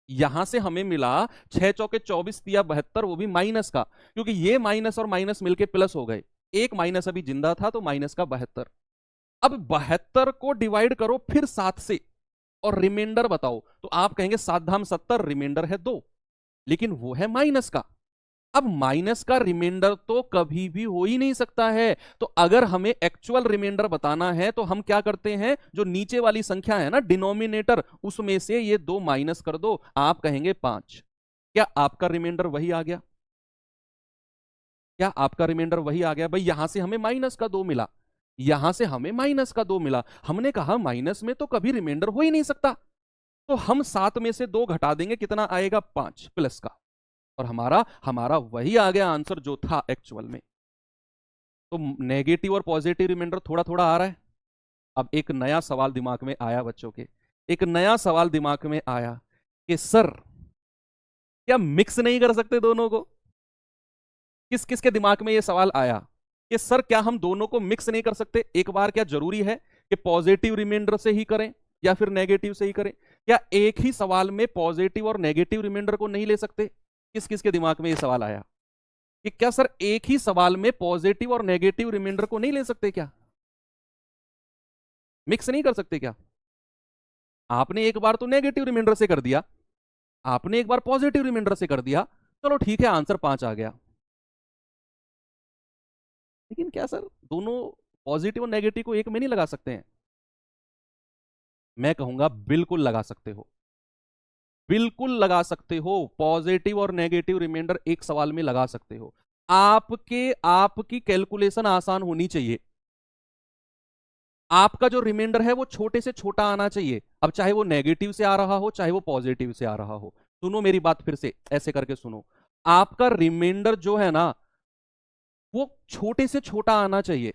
यहां से हमें मिला 6 चौके 24 तिया 72, वो भी माइनस का, क्योंकि ये माइनस और माइनस मिलके प्लस हो गए, एक माइनस अभी जिंदा था तो माइनस का 72। अब 72 को डिवाइड करो फिर 7 से और रिमाइंडर बताओ, तो आप कहेंगे 7 धाम 70, रिमाइंडर है 2, लेकिन वो है माइनस का। अब माइनस का रिमाइंडर तो कभी भी हो ही नहीं सकता है, तो अगर हमें एक्चुअल रिमाइंडर बताना है तो हम क्या करते हैं, जो नीचे वाली संख्या है ना डिनोमिनेटर, उसमें से ये 2 माइनस कर दो, आप कहेंगे 5। क्या आपका रिमाइंडर वही आ गया? क्या आपका रिमाइंडर वही आ गया? भाई यहां से हमें माइनस का 2 मिला, यहां से हमें माइनस का 2 मिला, हमने कहा माइनस में तो कभी रिमाइंडर हो ही नहीं सकता, तो हम 7 में से 2 घटा देंगे, कितना आएगा? 5 प्लस का, और हमारा हमारा वही आ गया आंसर जो था एक्चुअल में। तो नेगेटिव और पॉजिटिव रिमाइंडर थोड़ा थोड़ा आ रहा है। अब एक नया सवाल दिमाग में आया बच्चों के, एक नया सवाल दिमाग में आया कि सर क्या मिक्स नहीं कर सकते दोनों को? किस किस के दिमाग में यह सवाल आया कि सर क्या हम दोनों को मिक्स नहीं कर सकते? एक बार क्या जरूरी है कि पॉजिटिव रिमाइंडर से ही करें या फिर नेगेटिव से ही करें? क्या एक ही सवाल में पॉजिटिव और नेगेटिव रिमाइंडर को नहीं ले सकते? किस किस के दिमाग में यह सवाल आया कि क्या सर एक ही सवाल में पॉजिटिव और नेगेटिव रिमाइंडर को नहीं ले सकते? क्या मिक्स नहीं कर सकते क्या? आपने एक बार तो नेगेटिव रिमाइंडर से कर दिया, आपने एक बार पॉजिटिव रिमाइंडर से कर दिया, चलो ठीक है आंसर 5 आ गया। लेकिन क्या सर दोनों पॉजिटिव और नेगेटिव को एक में नहीं लगा सकते हैं? मैं कहूंगा बिल्कुल लगा सकते हो, बिल्कुल लगा सकते हो, पॉजिटिव और नेगेटिव रिमाइंडर एक सवाल में लगा सकते हो। आपकी कैलकुलेशन आसान होनी चाहिए, आपका जो रिमाइंडर है वो छोटे से छोटा आना चाहिए। अब चाहे वो नेगेटिव से आ रहा हो चाहे वो पॉजिटिव से आ रहा हो, सुनो मेरी बात फिर से ऐसे करके सुनो, आपका रिमाइंडर जो है ना वो छोटे से छोटा आना चाहिए।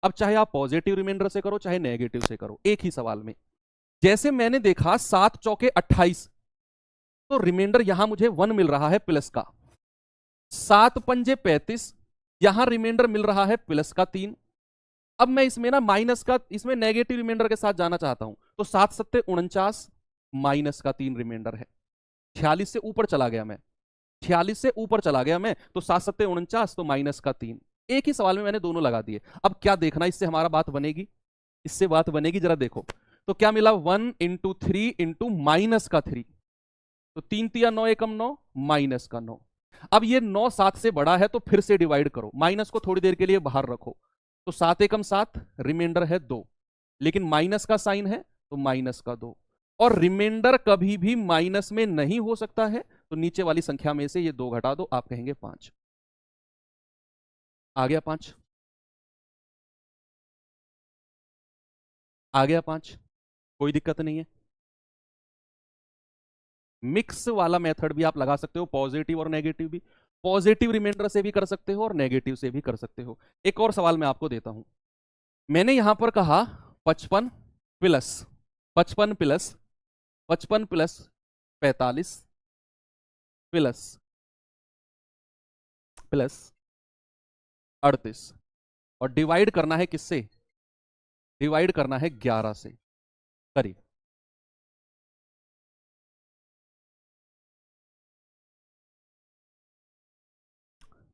अब चाहे आप पॉजिटिव रिमाइंडर से करो चाहे नेगेटिव से करो, एक ही सवाल में। जैसे मैंने देखा 7 चौके 28, तो रिमाइंडर यहां मुझे 1 मिल रहा है प्लस का। 7 पंजे 35, यहां रिमाइंडर मिल रहा है प्लस का 3। अब मैं इसमें ना माइनस का, इसमें नेगेटिव रिमाइंडर के साथ जाना चाहता हूं, तो 7 सत्ते 49, माइनस का 3 रिमाइंडर है। 46 से ऊपर चला गया मैं, 46 से ऊपर चला गया मैं, तो 7 सत्ते 49, तो माइनस का 3। एक ही सवाल में मैंने दोनों लगा दिए। अब क्या देखना, इससे हमारा बात बनेगी, इससे बात बनेगी, जरा देखो तो क्या मिला, 1 इंटू 3 इंटू माइनस का 3, तो 3 तिया 9 एकम 9, माइनस का 9। अब ये 9 7 से बड़ा है तो फिर से डिवाइड करो, माइनस को थोड़ी देर के लिए बाहर रखो, तो 7 एकम 7, रिमाइंडर है 2, लेकिन माइनस का साइन है तो माइनस का 2, और रिमाइंडर कभी भी माइनस में नहीं हो सकता है, तो नीचे वाली संख्या में से ये 2 घटा दो, आप कहेंगे 5। आ गया 5, आ गया 5, कोई दिक्कत नहीं है। मिक्स वाला मेथड भी आप लगा सकते हो, पॉजिटिव और नेगेटिव भी, पॉजिटिव रिमाइंडर से भी कर सकते हो और नेगेटिव से भी कर सकते हो। एक और सवाल मैं आपको देता हूं, मैंने यहां पर कहा 55 plus 55 plus 55 plus 45 plus plus 38, और डिवाइड करना है किससे? डिवाइड करना है 11 से। करिए,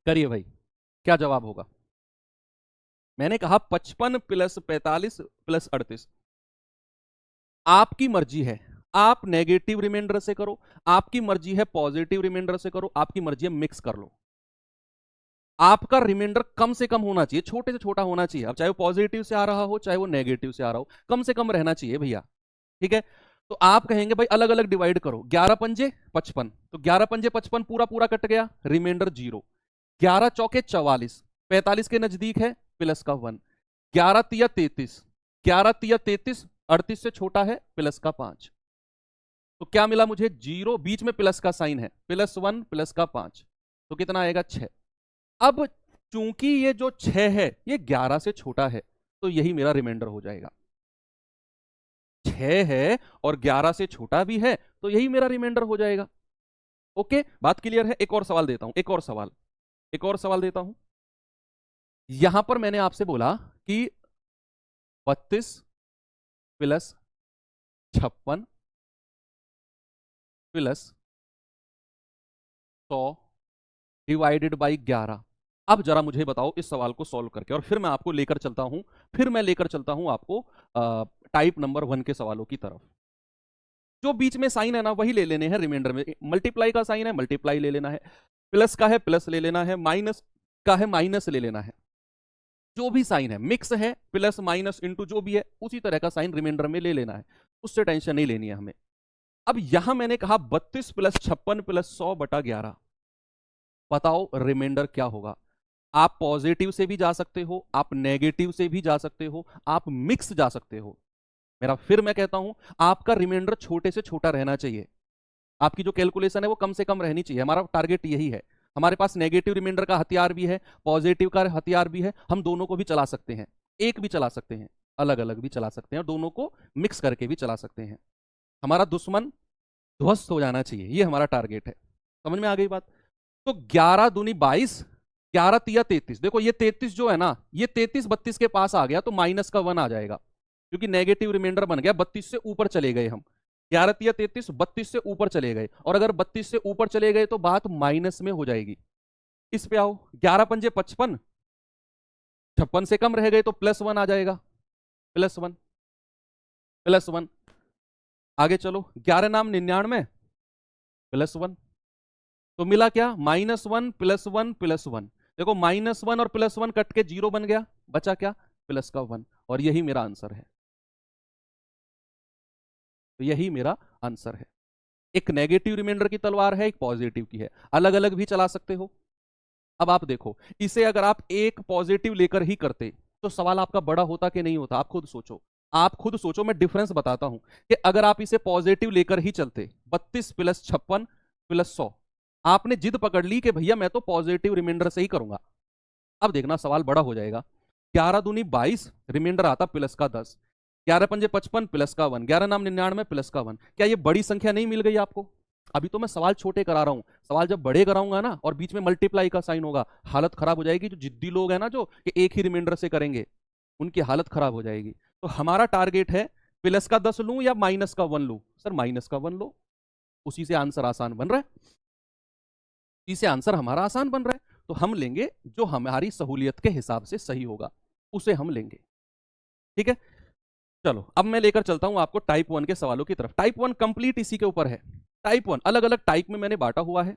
करिए भाई, क्या जवाब होगा? मैंने कहा 55 प्लस 45 प्लस 38, आपकी मर्जी है, आप नेगेटिव रिमाइंडर से करो, आपकी मर्जी है पॉजिटिव रिमाइंडर से करो, आपकी मर्जी है मिक्स कर लो। आपका रिमाइंडर कम से कम होना चाहिए, छोटे से छोटा होना चाहिए। अब चाहे वो पॉजिटिव से आ रहा हो चाहे वो नेगेटिव से आ रहा हो, कम से कम रहना चाहिए भैया, ठीक है? तो आप कहेंगे भाई अलग अलग डिवाइड करो, 11 पंजे 55, तो 11 पंजे 55 पूरा पूरा कट गया, रिमाइंडर 0। 11 चौके 44, 45 के नजदीक है प्लस का 1, 11 तिया 33, 11 तिया 33, 38 से छोटा है प्लस का 5, तो क्या मिला मुझे? 0, बीच में प्लस का साइन है, +1 प्लस का 5, तो कितना आएगा? 6। अब चूंकि ये जो 6 है ये 11 से छोटा है, तो यही मेरा रिमाइंडर हो जाएगा। 6 है और 11 से छोटा भी है, तो यही मेरा रिमाइंडर हो जाएगा। ओके, बात क्लियर है? एक और सवाल देता हूं, एक और सवाल, एक और सवाल देता हूं। यहां पर मैंने आपसे बोला कि 32 प्लस 56 प्लस 100 डिवाइडेड बाई 11। अब जरा मुझे बताओ इस सवाल को सॉल्व करके, और फिर मैं आपको लेकर चलता हूं, फिर मैं लेकर चलता हूं आपको टाइप नंबर 1 के सवालों की तरफ। जो बीच में साइन है ना वही ले लेने हैं रिमाइंडर में, मल्टीप्लाई का साइन है मल्टीप्लाई ले लेना है। प्लस का है प्लस ले लेना है, माइनस का है माइनस ले लेना है। जो भी साइन है मिक्स है, प्लस माइनस इंटू जो भी है उसी तरह का साइन रिमाइंडर में ले लेना है, उससे टेंशन नहीं लेनी है हमें। अब यहां मैंने कहा 32 प्लस 56 प्लस 100/11, बताओ रिमाइंडर क्या होगा। आप पॉजिटिव से भी जा सकते हो, आप नेगेटिव से भी जा सकते हो, आप मिक्स जा सकते हो। फिर मैं कहता हूं आपका रिमाइंडर छोटे से छोटा रहना चाहिए, आपकी जो कैलकुलेशन है वो कम से कम रहनी चाहिए। हमारा टारगेट यही है। हमारे पास नेगेटिव रिमाइंडर का हथियार भी है, पॉजिटिव का हथियार भी है, हम दोनों को भी चला सकते हैं, एक भी चला सकते हैं, अलग अलग भी चला सकते हैं, और दोनों को मिक्स करके भी चला सकते हैं। हमारा दुश्मन ध्वस्त हो जाना चाहिए, ये हमारा टारगेट है। समझ में आ गई बात? तो 11 दूनी 22, 11 तिया 33। देखो ये 33 जो है ना, ये 33 32 के पास आ गया तो माइनस का 1 आ जाएगा, क्योंकि नेगेटिव रिमाइंडर बन गया। 32 से ऊपर चले गए हम, 11 तिया 33, 32 से ऊपर चले गए, और अगर 32 से ऊपर चले गए तो बात माइनस में हो जाएगी। इस पे आओ, 11 पंजे 55, 56 से कम रह गए तो +1 आ जाएगा, +1 +1। आगे चलो, 11 नाम 99, +1, तो मिला क्या, -1 +1 +1। देखो -1 और +1 कट के 0 बन गया, बचा क्या, प्लस का 1, और यही मेरा आंसर है। तो यही मेरा आंसर है। एक नेगेटिव रिमाइंडर की तलवार है, एक पॉजिटिव की है, अलग अलग भी चला सकते हो। अब आप देखो, इसे अगर आप एक पॉजिटिव लेकर ही करते तो सवाल आपका बड़ा होता कि नहीं होता? आप खुद सोचो, आप खुद सोचो। मैं डिफरेंस बताता हूं कि अगर आप इसे पॉजिटिव लेकर ही चलते, 32 प्लस 56 प्लस 100, आपने जिद पकड़ ली कि भैया मैं तो पॉजिटिव रिमाइंडर से ही करूंगा, अब देखना सवाल बड़ा हो जाएगा। 11 दूनी 22, रिमाइंडर आता प्लस का 10, 11 पंजे 55 प्लस का 1, 11 नाम 99 प्लस का 1। क्या ये बड़ी संख्या नहीं मिल गई आपको? अभी तो मैं सवाल छोटे करा रहा हूं, सवाल जब बड़े कराऊंगा ना और बीच में मल्टीप्लाई का साइन होगा, हालत खराब हो जाएगी। जो जिद्दी लोग हैं ना, जो कि एक ही रिमाइंडर से करेंगे, उनकी हालत खराब हो जाएगी। तो हमारा टारगेट है प्लस का 10 लूं या माइनस का 1 लूं? सर माइनस का 1 लो, उसी से आंसर आसान बन रहा है, इसे आंसर हमारा आसान बन रहा है। तो हम लेंगे जो हमारी सहूलियत के हिसाब से सही होगा, उसे हम लेंगे। ठीक है, चलो अब मैं लेकर चलता हूं आपको टाइप 1 के सवालों की तरफ। टाइप 1 कंप्लीट इसी के ऊपर है। टाइप 1 अलग अलग टाइप में मैंने बांटा हुआ है,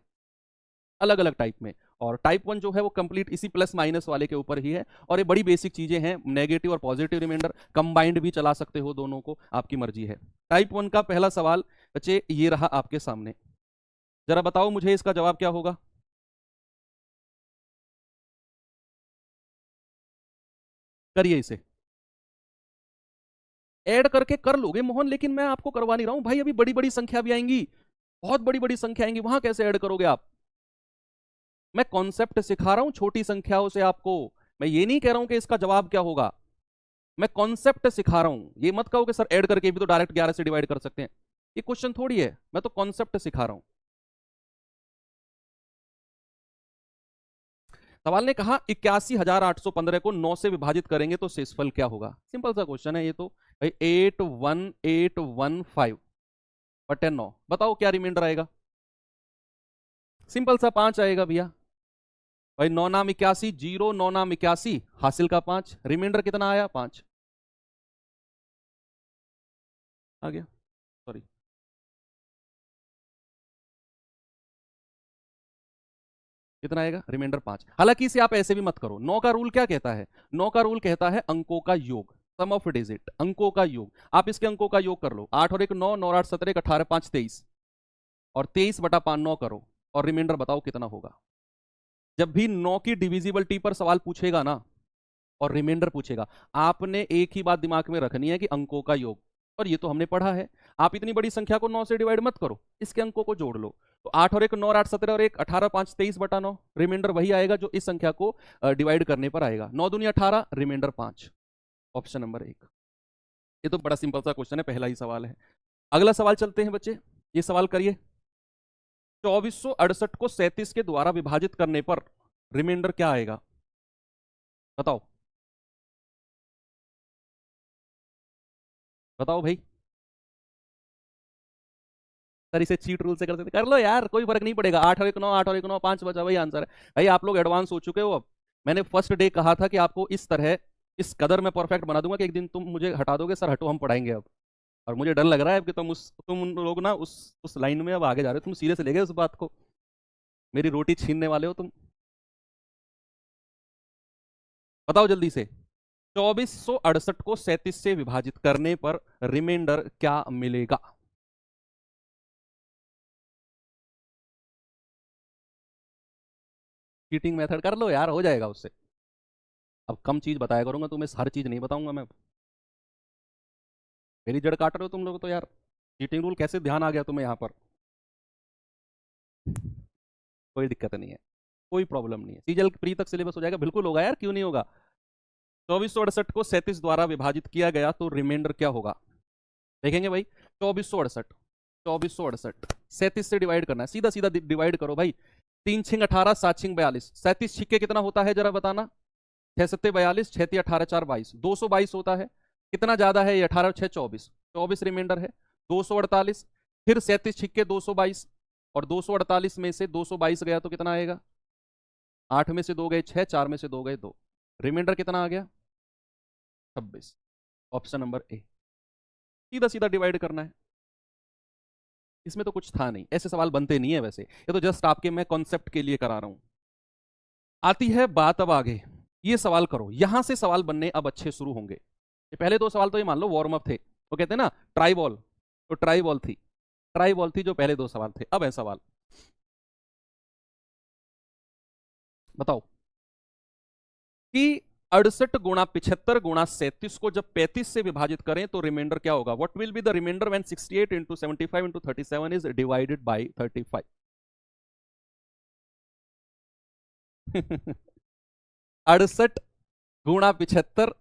अलग अलग टाइप में, और टाइप 1 जो है वो कंप्लीट इसी प्लस माइनस वाले के ऊपर ही है। और ये बड़ी बेसिक चीजें हैं, नेगेटिव और पॉजिटिव रिमाइंडर कंबाइंड भी चला सकते हो, दोनों को, आपकी मर्जी है। टाइप 1 का पहला सवाल बच्चे ये रहा आपके सामने, जरा बताओ मुझे इसका जवाब क्या होगा। करिए इसे, ऐड करके कर लोगे मोहन, लेकिन मैं आपको करवा नहीं रहा हूं भाई, अभी बड़ी बड़ी संख्या भी आएंगी, बहुत बड़ी बड़ी संख्या आएंगी, वहां कैसे ऐड करोगे आप? मैं कॉन्सेप्ट सिखा रहा हूं छोटी संख्याओं से आपको, मैं ये नहीं कह रहा हूं कि इसका जवाब क्या होगा, मैं कॉन्सेप्ट सिखा रहा हूं। ये मत कहो कि सर ऐड करके भी तो डायरेक्ट 11 से डिवाइड कर सकते हैं, ये क्वेश्चन थोड़ी है, मैं तो कॉन्सेप्ट सिखा रहा हूं। सवाल ने कहा 81,815 को 9 से विभाजित करेंगे तो शेषफल क्या होगा। सिंपल सा क्वेश्चन है ये तो भाई, 81815/9, बताओ क्या रिमाइंडर आएगा? सिंपल सा 5 आएगा भैया। भाई 9 नाम 81, 0 9 नाम 81, हासिल का 5, रिमाइंडर कितना आया, 5 आ गया, सॉरी। कितना आएगा, रिमाइंडर 5। हालांकि इसे आप ऐसे भी मत करो, 9 का रूल क्या कहता है, 9 का रूल कहता है अंकों का योग, सम ऑफ डिजिट, अंकों का योग। आप इसके अंकों का योग कर लो, 8 और 1 9, 9 और 8 17, 18 5 23, और 23/5 9 करो, और रिमाइंडर बताओ कितना होगा। जब भी 9 की डिविजिबिलिटी पर सवाल पूछेगा ना और रिमाइंडर पूछेगा, आपने एक ही बात दिमाग में रखनी है कि अंकों का योग, और ये तो हमने पढ़ा है। आप इतनी बड़ी संख्या को 9 से डिवाइड मत करो, इसके अंकों को जोड़ लो। तो 8 और 1 9 और 8 17 और 1 18 5 23/9, रिमाइंडर वही आएगा जो इस संख्या को डिवाइड करने पर आएगा। 9 दूनी 18, रिमाइंडर 5, ऑप्शन नंबर 1। ये तो बड़ा सिंपल सा क्वेश्चन है, पहला ही सवाल है। अगला सवाल चलते हैं बच्चे, ये सवाल करिए। 2468 को 37 के द्वारा विभाजित करने पर रिमाइंडर क्या आएगा, बताओ बताओ भाई। सर इसे चीट रूल से कर सकते, कर लो यार, कोई फर्क नहीं पड़ेगा। 8 और 1 9, 8 और 1 9, 5 बचा, वही आंसर है भाई। आप लोग एडवांस हो चुके हो अब। मैंने फर्स्ट डे कहा था कि आपको इस तरह, इस कदर मैं परफेक्ट बना दूंगा कि एक दिन तुम मुझे हटा दोगे, सर हटो हम पढ़ाएंगे अब। और मुझे डर लग रहा है कि तुम उन लोग ना उस लाइन में अब आगे जा रहे हो, तुम सीरियस ले गए उस बात को। मेरी रोटी छीनने वाले हो तुम। बताओ जल्दी से। 2468 को 37 से विभाजित करने पर रिमाइंडर क्या मिलेगा? चीटिंग मेथड कर लो यार, हो जाएगा उससे। अब कम चीज बताया करूंगा तुम्हें, हर चीज नहीं बताऊंगा मैं। मेरी जड़ काट रहे हो तुम लोग तो यार। चीटिंग रूल कैसे ध्यान आ गया तुम्हें यहाँ पर? कोई दिक्कत नहीं है, कोई प्रॉब्लम नहीं है। सीजल प्री तक सिलेबस हो जाएगा, बिल्कुल होगा यार, क्यों नहीं होगा। 2468 को 37 द्वारा विभाजित किया गया तो रिमाइंडर क्या होगा? देखेंगे भाई। 2468, 2468 37 से डिवाइड करना है, सीधा सीधा डिवाइड करो भाई। 3 6 18, 7 6 42, 37 छिक्के कितना होता है जरा बताना। 6 7 42, 6 3 18 4 22, 222 होता है। कितना ज्यादा है ये? 18 6 24, 24 रिमाइंडर है। 248, फिर 37 छिक्के 222, और 248 में से 222 गया तो कितना आएगा? 8 में से 2 गए 6, 4 में से 2 गए 2, रिमाइंडर कितना आ गया? 26। Option number A. सीधा सीधा डिवाइड करना है, इसमें तो कुछ था नहीं, ऐसे सवाल बनते नहीं है वैसे, ये तो जस्ट आपके मैं कॉन्सेप्ट के लिए करा रहा हूं। आती है बात अब आगे, ये सवाल करो, यहां से सवाल बनने अब अच्छे शुरू होंगे। ये पहले दो सवाल तो ये मान लो वार्म अप थे, वो कहते हैं ना ट्राई बॉल, तो ट्राई बॉल थी, ट्राई बॉल थी जो पहले दो सवाल थे। अब है सवाल, बताओ कि 68 गुणा 75 गुणा 37 को जब 35 से विभाजित करें तो रिमाइंडर क्या होगा? What will be the remainder when 68 into 75 into 37 is divided by 35? 68 गुणा 75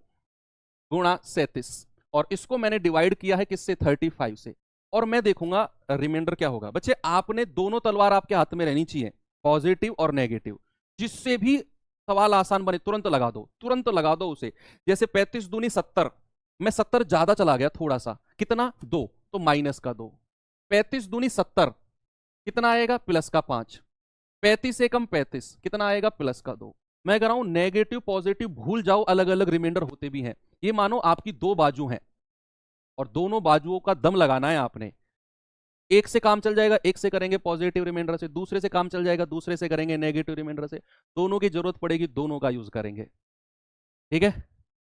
गुणा 37, और इसको मैंने डिवाइड किया है किससे? 35 से, और मैं देखूंगा रिमाइंडर क्या होगा। बच्चे आपने दोनों तलवार आपके हाथ में रहनी चाहिए, पॉजिटिव और नेगेटिव, जिससे भी सवाल आसान बने तुरंत लगा दो, तुरंत लगा दो उसे। जैसे 35 दूनी 70, मैं 70 ज्यादा चला गया थोड़ा सा, कितना? 2, तो माइनस का 2। 35 दूनी 70, कितना आएगा? प्लस का 5। 35 एकम 35, कितना आएगा? प्लस का 2। मैं कह रहा हूं नेगेटिव पॉजिटिव भूल जाओ, अलग अलग रिमाइंडर होते भी हैं। ये मानो आपकी दो बाजू हैं और दोनों बाजुओं का दम लगाना है आपने। एक से काम चल जाएगा, एक से करेंगे पॉजिटिव रिमाइंडर से, दूसरे से काम चल जाएगा, दूसरे से करेंगे नेगेटिव रिमाइंडर से। दोनों की जरूरत पड़ेगी, दोनों का यूज करेंगे, ठीक है।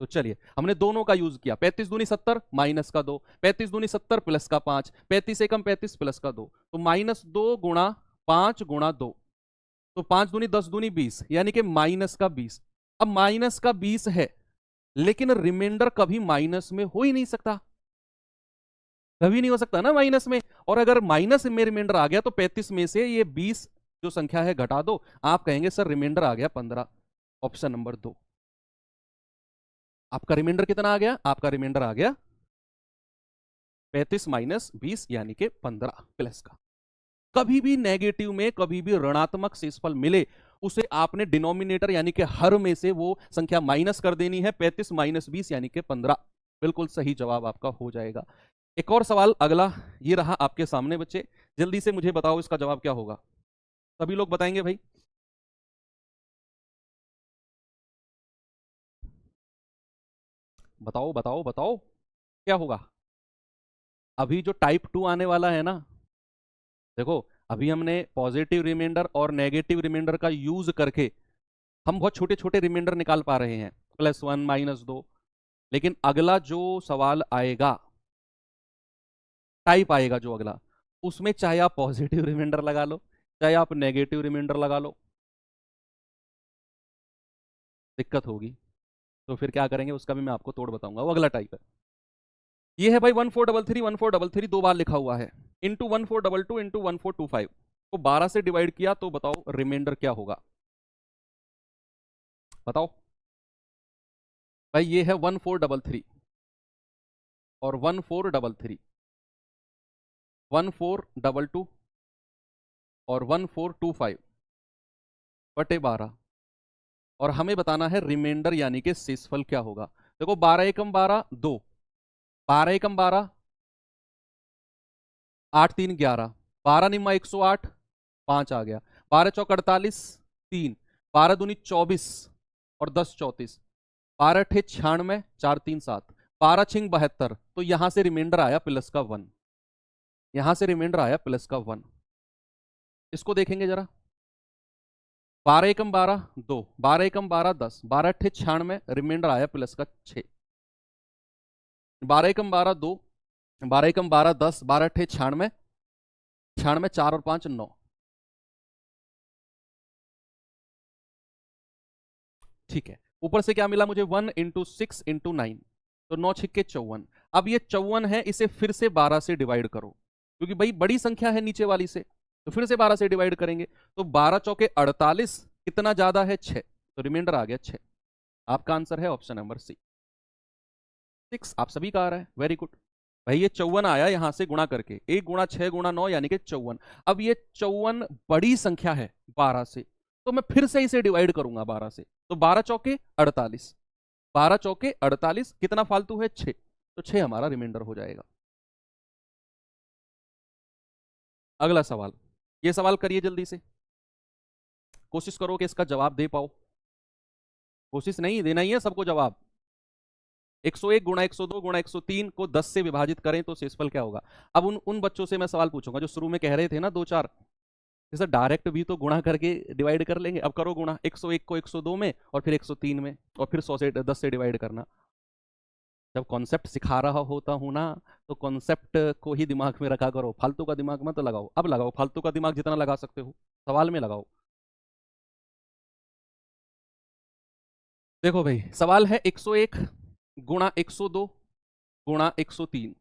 तो चलिए हमने दोनों का यूज किया। 35 दूनी 70 माइनस का 2, 35 दूनी 70 प्लस का 5, 35 एकम 35 प्लस का 2, तो -2 गुणा 5 गुणा 2, तो 5 दूनी 10 दूनी 20, यानी कि माइनस का 20। अब माइनस का 20 है, लेकिन रिमाइंडर कभी माइनस में हो ही नहीं सकता, कभी नहीं हो सकता ना माइनस में। और अगर माइनस में रिमाइंडर आ गया तो 35 में से ये 20 जो संख्या है घटा दो, आप कहेंगे सर रिमाइंडर आ गया 15। Option number 2। आपका रिमाइंडर कितना आ गया? आपका रिमाइंडर आ गया 35 माइनस 20 यानी कि 15 प्लस का। कभी भी नेगेटिव में कभी भी ऋणात्मक शेषफल मिले, उसे आपने डिनोमिनेटर यानी कि हर में से वो संख्या माइनस कर देनी है। 35 माइनस 20 यानी कि 15, बिल्कुल सही जवाब आपका हो जाएगा। एक और सवाल अगला ये रहा आपके सामने बच्चे, जल्दी से मुझे बताओ इसका जवाब क्या होगा। सभी लोग बताएंगे भाई? बताओ बताओ बताओ, क्या होगा? अभी जो टाइप 2 आने वाला है ना, देखो अभी हमने पॉजिटिव रिमाइंडर और नेगेटिव रिमाइंडर का यूज करके हम बहुत छोटे छोटे रिमाइंडर निकाल पा रहे हैं, +1 -2। लेकिन अगला जो सवाल आएगा, टाइप आएगा जो अगला, उसमें चाहे आप पॉजिटिव रिमाइंडर लगा लो, चाहे आप नेगेटिव रिमाइंडर लगा लो, दिक्कत होगी। तो फिर क्या करेंगे उसका भी मैं आपको तोड़ बताऊंगा, वो अगला टाइप है। ये है भाई 1433, 1433 दो बार लिखा हुआ है, इंटू 1422 इंटू 1425 को 12 से डिवाइड किया तो बताओ रिमाइंडर क्या होगा? बताओ भाई। ये है 1433 और 1433, 1422 और 1425 बटे 12, और हमें बताना है रिमाइंडर यानी कि शेषफल क्या होगा। देखो 12 एकम 12 2, 12 एकम 12, 8 3 11, 12 निम्मा 108, 5 आ गया, 12 चौक 48, 3, 12 दूनी 24 और 10 34, 12 अठे 96, 4 3 7, 12 छिंग 72, तो यहां से रिमाइंडर आया प्लस का 1, यहां से रिमाइंडर आया प्लस का 1। इसको देखेंगे जरा, 12 एकम 12 2, 12 एकम 12 10, 12 अट्ठे 96, रिमाइंडर आया प्लस का 6। 12 एकम 12 2, 12 एकम 12 10, 12 अट्ठे 96, 96 4 और 5 9। ठीक है, ऊपर से क्या मिला मुझे 1 इंटू 6 इंटू 9, तो 9 छिक्के 54। अब ये 54 है, इसे फिर से 12 से डिवाइड करो, क्योंकि भाई बड़ी संख्या है नीचे वाली से, तो फिर से 12 से डिवाइड करेंगे। तो 12 चौके 48, कितना ज्यादा है 6, तो रिमाइंडर आ गया 6। आपका आंसर है ऑप्शन नंबर सी 6। आप सभी का आ रहा है, वेरी गुड। भाई ये 54 आया यहां से गुणा करके, 1 गुणा 6 गुणा 9 यानी कि 54। अब ये 54 बड़ी संख्या है 12 से, तो मैं फिर से इसे डिवाइड करूंगा 12 से, तो 12 चौके 48, 12 चौके 48, कितना फालतू है 6, तो 6 हमारा रिमाइंडर हो जाएगा। अगला सवाल, ये सवाल करिए जल्दी से, कोशिश करो कि इसका जवाब दे पाओ। कोशिश नहीं, देना ही है सबको जवाब। 101 गुणा 102 गुणा 103 को 10 से विभाजित करें तो शेषफल क्या होगा। अब उन बच्चों से मैं सवाल पूछूंगा जो शुरू में कह रहे थे ना 2 4, जैसे डायरेक्ट भी तो गुणा करके डिवाइड कर लेंगे। अब करो गुणा 101 को 102 में और फिर 103 में, और फिर 100 से 10 से डिवाइड करना। जब कॉन्सेप्ट सिखा रहा होता हूं ना, तो कॉन्सेप्ट को ही दिमाग में रखा करो, फालतू का दिमाग मत लगाओ। अब लगाओ फालतू का दिमाग जितना लगा सकते हो, सवाल में लगाओ। देखो भाई, सवाल है 101 गुणा 102 गुणा 103,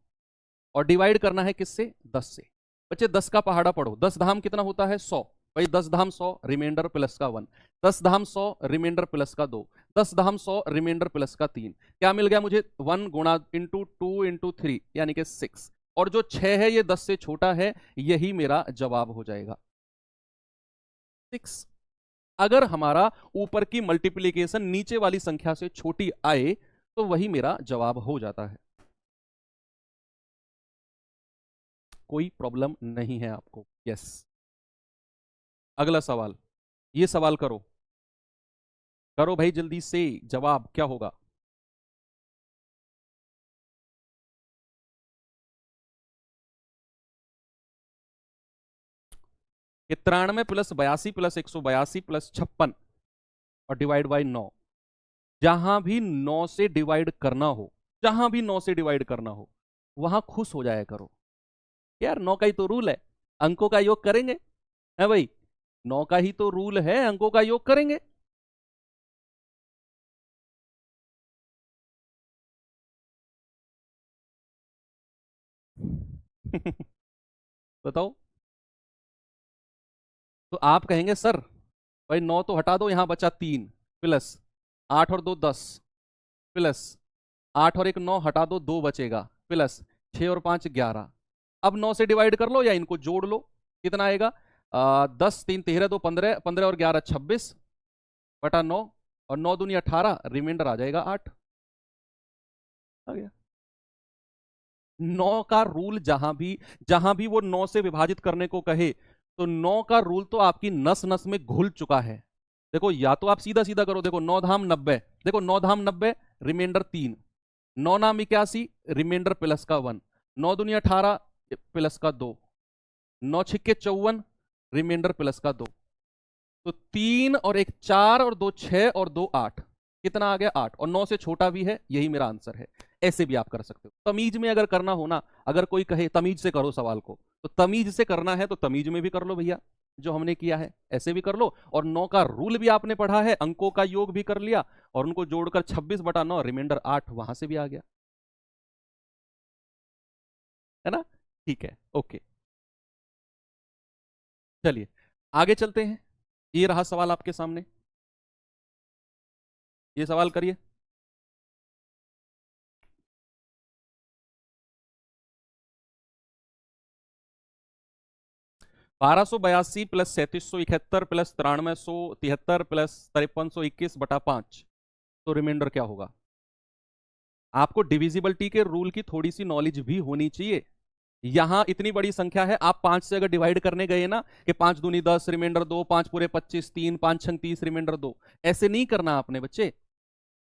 और डिवाइड करना है किससे, 10 से। बच्चे 10 का पहाड़ा पढ़ो, 10 धाम कितना होता है 100, भाई 10 धाम 100, रिमाइंडर प्लस का 1, 10 धाम 100, रिमाइंडर प्लस का 2, 10 धाम 100, रिमाइंडर प्लस का 3। क्या मिल गया मुझे, 1 गुणा इंटू 2 इंटू 3 यानी कि 6, और जो 6 है ये 10 से छोटा है, यही मेरा जवाब हो जाएगा 6। अगर हमारा ऊपर की मल्टीप्लीकेशन नीचे वाली संख्या से छोटी आए, तो वही मेरा जवाब हो जाता है। कोई प्रॉब्लम नहीं है आपको, यस। अगला सवाल, ये सवाल करो, करो भाई जल्दी से, जवाब क्या होगा। कि 93 प्लस 82 प्लस 182 प्लस 56 और डिवाइड बाई 9। जहां भी 9 से डिवाइड करना हो, जहां भी 9 से डिवाइड करना हो, वहां खुश हो जाया करो। यार 9 का ही तो रूल है, अंकों का योग करेंगे, है भाई, 9 का ही तो रूल है, अंकों का योग करेंगे। बताओ। तो आप कहेंगे सर भाई 9 तो हटा दो, यहां बचा 3, प्लस 8 और 2 10, प्लस 8 और 1 9, हटा दो 2 बचेगा, प्लस 6 और 5 11। अब 9 से डिवाइड कर लो या इनको जोड़ लो, कितना आएगा, 10 3 13 2 15, 15 और 11 26 बटा 9, और 9 दूनी 18, रिमाइंडर आ जाएगा 8। आ गया। 9 का रूल जहां भी वो 9 से विभाजित करने को कहे, तो 9 का रूल तो आपकी नस नस में घुल चुका है। देखो या तो आप सीधा सीधा करो, देखो 9 धाम 90, देखो 9 धाम 90, रिमाइंडर 3, 9 नाम 81, रिमाइंडर प्लस का 1, 9 दूनी 18 प्लस का 2, 9 छिक्के 54, रिमाइंडर प्लस का 2, तो 3 और 1 4 और 2 6 और 2 8, कितना आ गया 8, और 9 से छोटा भी है, यही मेरा आंसर है। ऐसे भी आप कर सकते हो, तमीज में अगर करना हो ना, अगर कोई कहे तमीज से करो सवाल को, तो तमीज से करना है तो तमीज में भी कर लो भैया, जो हमने किया है ऐसे भी कर लो। और 9 का रूल भी आपने पढ़ा है, अंकों का योग भी कर लिया, और उनको जोड़कर 26 बटा 9, रिमाइंडर 8 वहां से भी आ गया, है ना। ठीक है, ओके, चलिए आगे चलते हैं। ये रहा सवाल आपके सामने, ये सवाल करिए। 1282 प्लस 3771 प्लस 9373 प्लस 5321 बटा 5, तो रिमाइंडर क्या होगा। आपको डिविजिबिलिटी के रूल की थोड़ी सी नॉलेज भी होनी चाहिए। यहां इतनी बड़ी संख्या है, आप 5 से अगर डिवाइड करने गए ना, कि 5 दूनी 10, रिमाइंडर 2, 5 पूरे 25, 3 5 6 30, रिमाइंडर 2, ऐसे नहीं करना आपने बच्चे।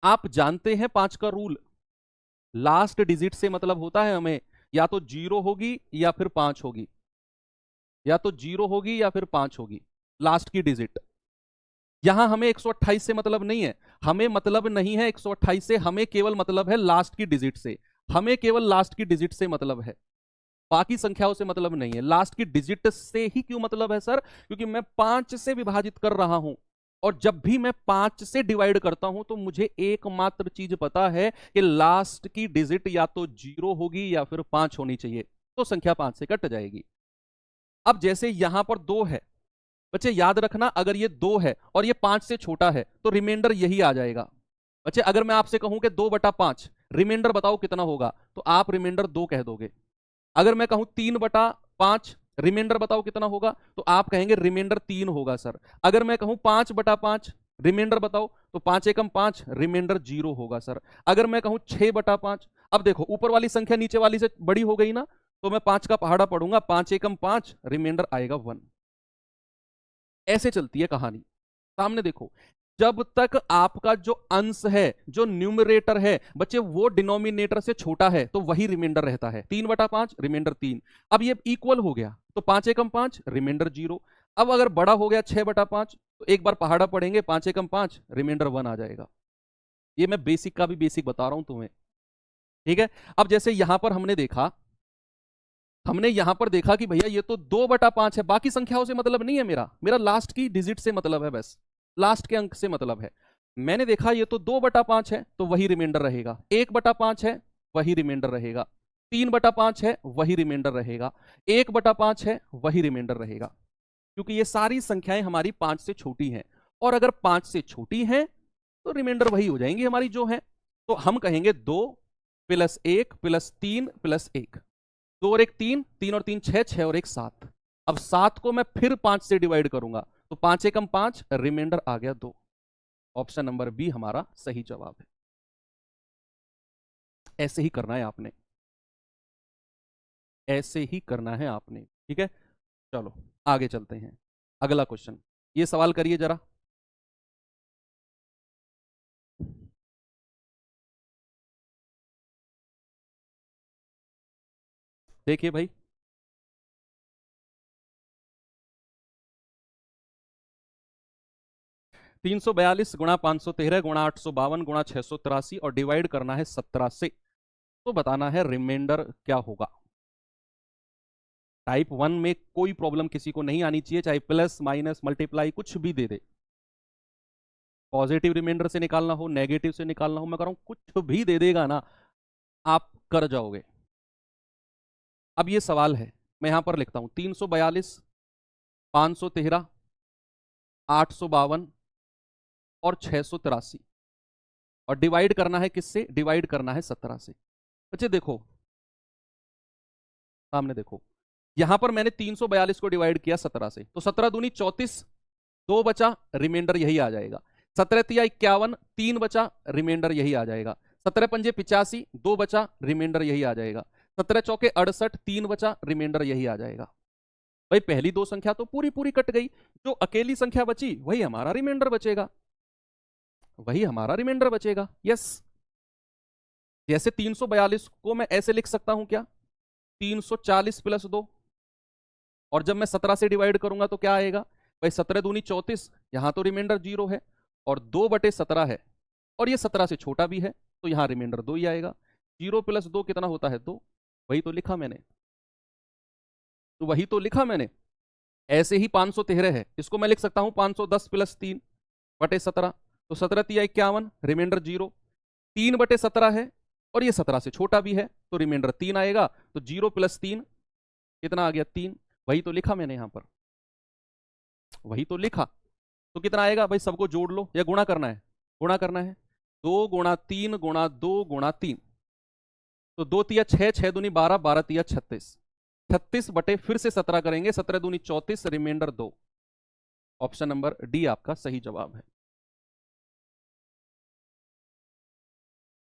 आप जानते हैं 5 का रूल, लास्ट डिजिट से मतलब होता है हमें, या तो 0 होगी या फिर 5 होगी, या तो 0 होगी या फिर 5 होगी, लास्ट की डिजिट। यहां हमें 128 से मतलब नहीं है, हमें मतलब नहीं है 128 से, हमें केवल मतलब है लास्ट की डिजिट से, हमें केवल लास्ट की डिजिट से मतलब है, बाकी संख्याओं से मतलब नहीं है। लास्ट की डिजिट से ही क्यों मतलब है सर? क्योंकि मैं 5 से विभाजित कर रहा हूं, और जब भी मैं 5 से डिवाइड करता हूं तो मुझे एकमात्र चीज पता है कि लास्ट की डिजिट या तो 0 होगी या फिर 5 होनी चाहिए, तो संख्या 5 से कट जाएगी। अब जैसे यहां पर 2 है, बच्चे याद रखना, अगर ये 2 है और ये 5 से छोटा है तो रिमाइंडर यही आ जाएगा। बच्चे अगर मैं आपसे कहूं कि 2/5 रिमाइंडर बताओ कितना होगा, तो आप रिमाइंडर 2 कह दोगे। अगर मैं कहूं 3/5 रिमाइंडर बताओ कितना होगा, तो आप कहेंगे रिमाइंडर 3 होगा सर। अगर मैं कहूं 5/5 रिमाइंडर बताओ, तो 5 एकम 5 रिमाइंडर 0 होगा सर। अगर मैं कहूं 6/5, अब देखो ऊपर वाली संख्या नीचे वाली से बड़ी हो गई ना, तो मैं 5 का पहाड़ा पढ़ूंगा, 5 एकम 5 रिमाइंडर आएगा 1। ऐसे चलती है कहानी। सामने देखो, जब तक आपका जो अंश है, जो न्यूमरेटर है बच्चे, वो डिनोमिनेटर से छोटा है तो वही रिमाइंडर रहता है। 3/5 रिमाइंडर 3। अब ये इक्वल हो गया तो 5 एकम 5 रिमाइंडर 0। अब अगर बड़ा हो गया 6/5, तो एक बार पहाड़ा पढ़ेंगे, 5 एकम 5 रिमाइंडर 1 आ जाएगा। ये मैं बेसिक का भी बेसिक बता रहा हूं तुम्हें, ठीक है। अब जैसे यहां पर हमने यहां पर देखा कि भैया ये तो 2/5 है, बाकी संख्याओं से मतलब नहीं है, मेरा मेरा लास्ट की डिजिट से मतलब है, बस लास्ट के अंक से मतलब है। मैंने देखा ये तो 2/5 है तो वही रिमाइंडर रहेगा, 1/5 है वही रिमाइंडर रहेगा, 3/5 है वही रिमाइंडर रहेगा, 1/5 है वही रिमाइंडर रहेगा, क्योंकि ये सारी संख्याएं हमारी 5 से छोटी हैं, और अगर 5 से छोटी हैं तो रिमाइंडर वही हो जाएंगी हमारी जो है। तो हम कहेंगे 2 + 1 + 3 + 1, 2 और 1 3, 3 और 3 6, 6 और 1 7। अब 7 को मैं फिर 5 से डिवाइड करूंगा, तो 5 एकम 5 रिमाइंडर आ गया 2। ऑप्शन नंबर बी हमारा सही जवाब है। ऐसे ही करना है आपने, ऐसे ही करना है आपने, ठीक है। चलो आगे चलते हैं, अगला क्वेश्चन। ये सवाल करिए जरा। देखिए भाई, 342 गुणा 513 गुणा 852 गुणा 683 और डिवाइड करना है 17 से, तो बताना है रिमाइंडर क्या होगा। टाइप 1 में कोई प्रॉब्लम किसी को नहीं आनी चाहिए, चाहे प्लस माइनस मल्टीप्लाई कुछ भी दे दे। पॉजिटिव रिमाइंडर से निकालना हो, नेगेटिव से निकालना हो, मैं कह रहा हूं कुछ भी दे देगा ना, आप कर जाओगे। अब ये सवाल है, मैं यहां पर लिखता हूं 342 513 852 और 683, और डिवाइड करना है किससे? डिवाइड करना है 17 से। बच्चे देखो, सामने देखो, यहां पर मैंने 342 को डिवाइड किया 17 से, तो 17 दूनी 34, 2 बचा, रिमाइंडर यही आ जाएगा। 17 तिया 51, 3 बचा, रिमाइंडर यही आ जाएगा। 17 पंजे 85, 2 बचा, रिमाइंडर यही आ जाएगा। 17 चौके 68, 3 बचा, रिमाइंडर यही आ जाएगा। भाई पहली दो संख्या तो पूरी पूरी कट गई, जो अकेली संख्या बची वही हमारा रिमाइंडर बचेगा, वही हमारा रिमाइंडर बचेगा। यस, जैसे 342 को मैं ऐसे लिख सकता हूं क्या? 340 + 2, और जब मैं 17 से डिवाइड करूंगा तो क्या आएगा? भाई 17 दूनी 34, यहां तो रिमाइंडर 0 है, और 2/17 है, और ये 17 से छोटा भी है, तो यहां रिमाइंडर 2 ही आएगा। 0 + 2 कितना होता है? 2। वही तो लिखा मैंने, तो वही तो लिखा मैंने। ऐसे ही 513 है, इसको मैं लिख सकता हूं 510 + 3/17, तो 17 तिया 51, रिमाइंडर 0। 3/17 है, और ये 17 से छोटा भी है, तो रिमाइंडर 3 आएगा, तो 0 + 3 कितना आ गया? 3। वही तो लिखा मैंने यहां पर, वही तो लिखा। तो कितना आएगा भाई? सबको जोड़ लो, या गुणा करना है? गुणा करना है। 2 × 3 × 2 × 3, तो 2 तिया 6, 6 दूनी 12, 12 तिया 36, 36 बटे फिर से 17 करेंगे, 17 दूनी 34, रिमाइंडर 2। ऑप्शन नंबर डी आपका सही जवाब है।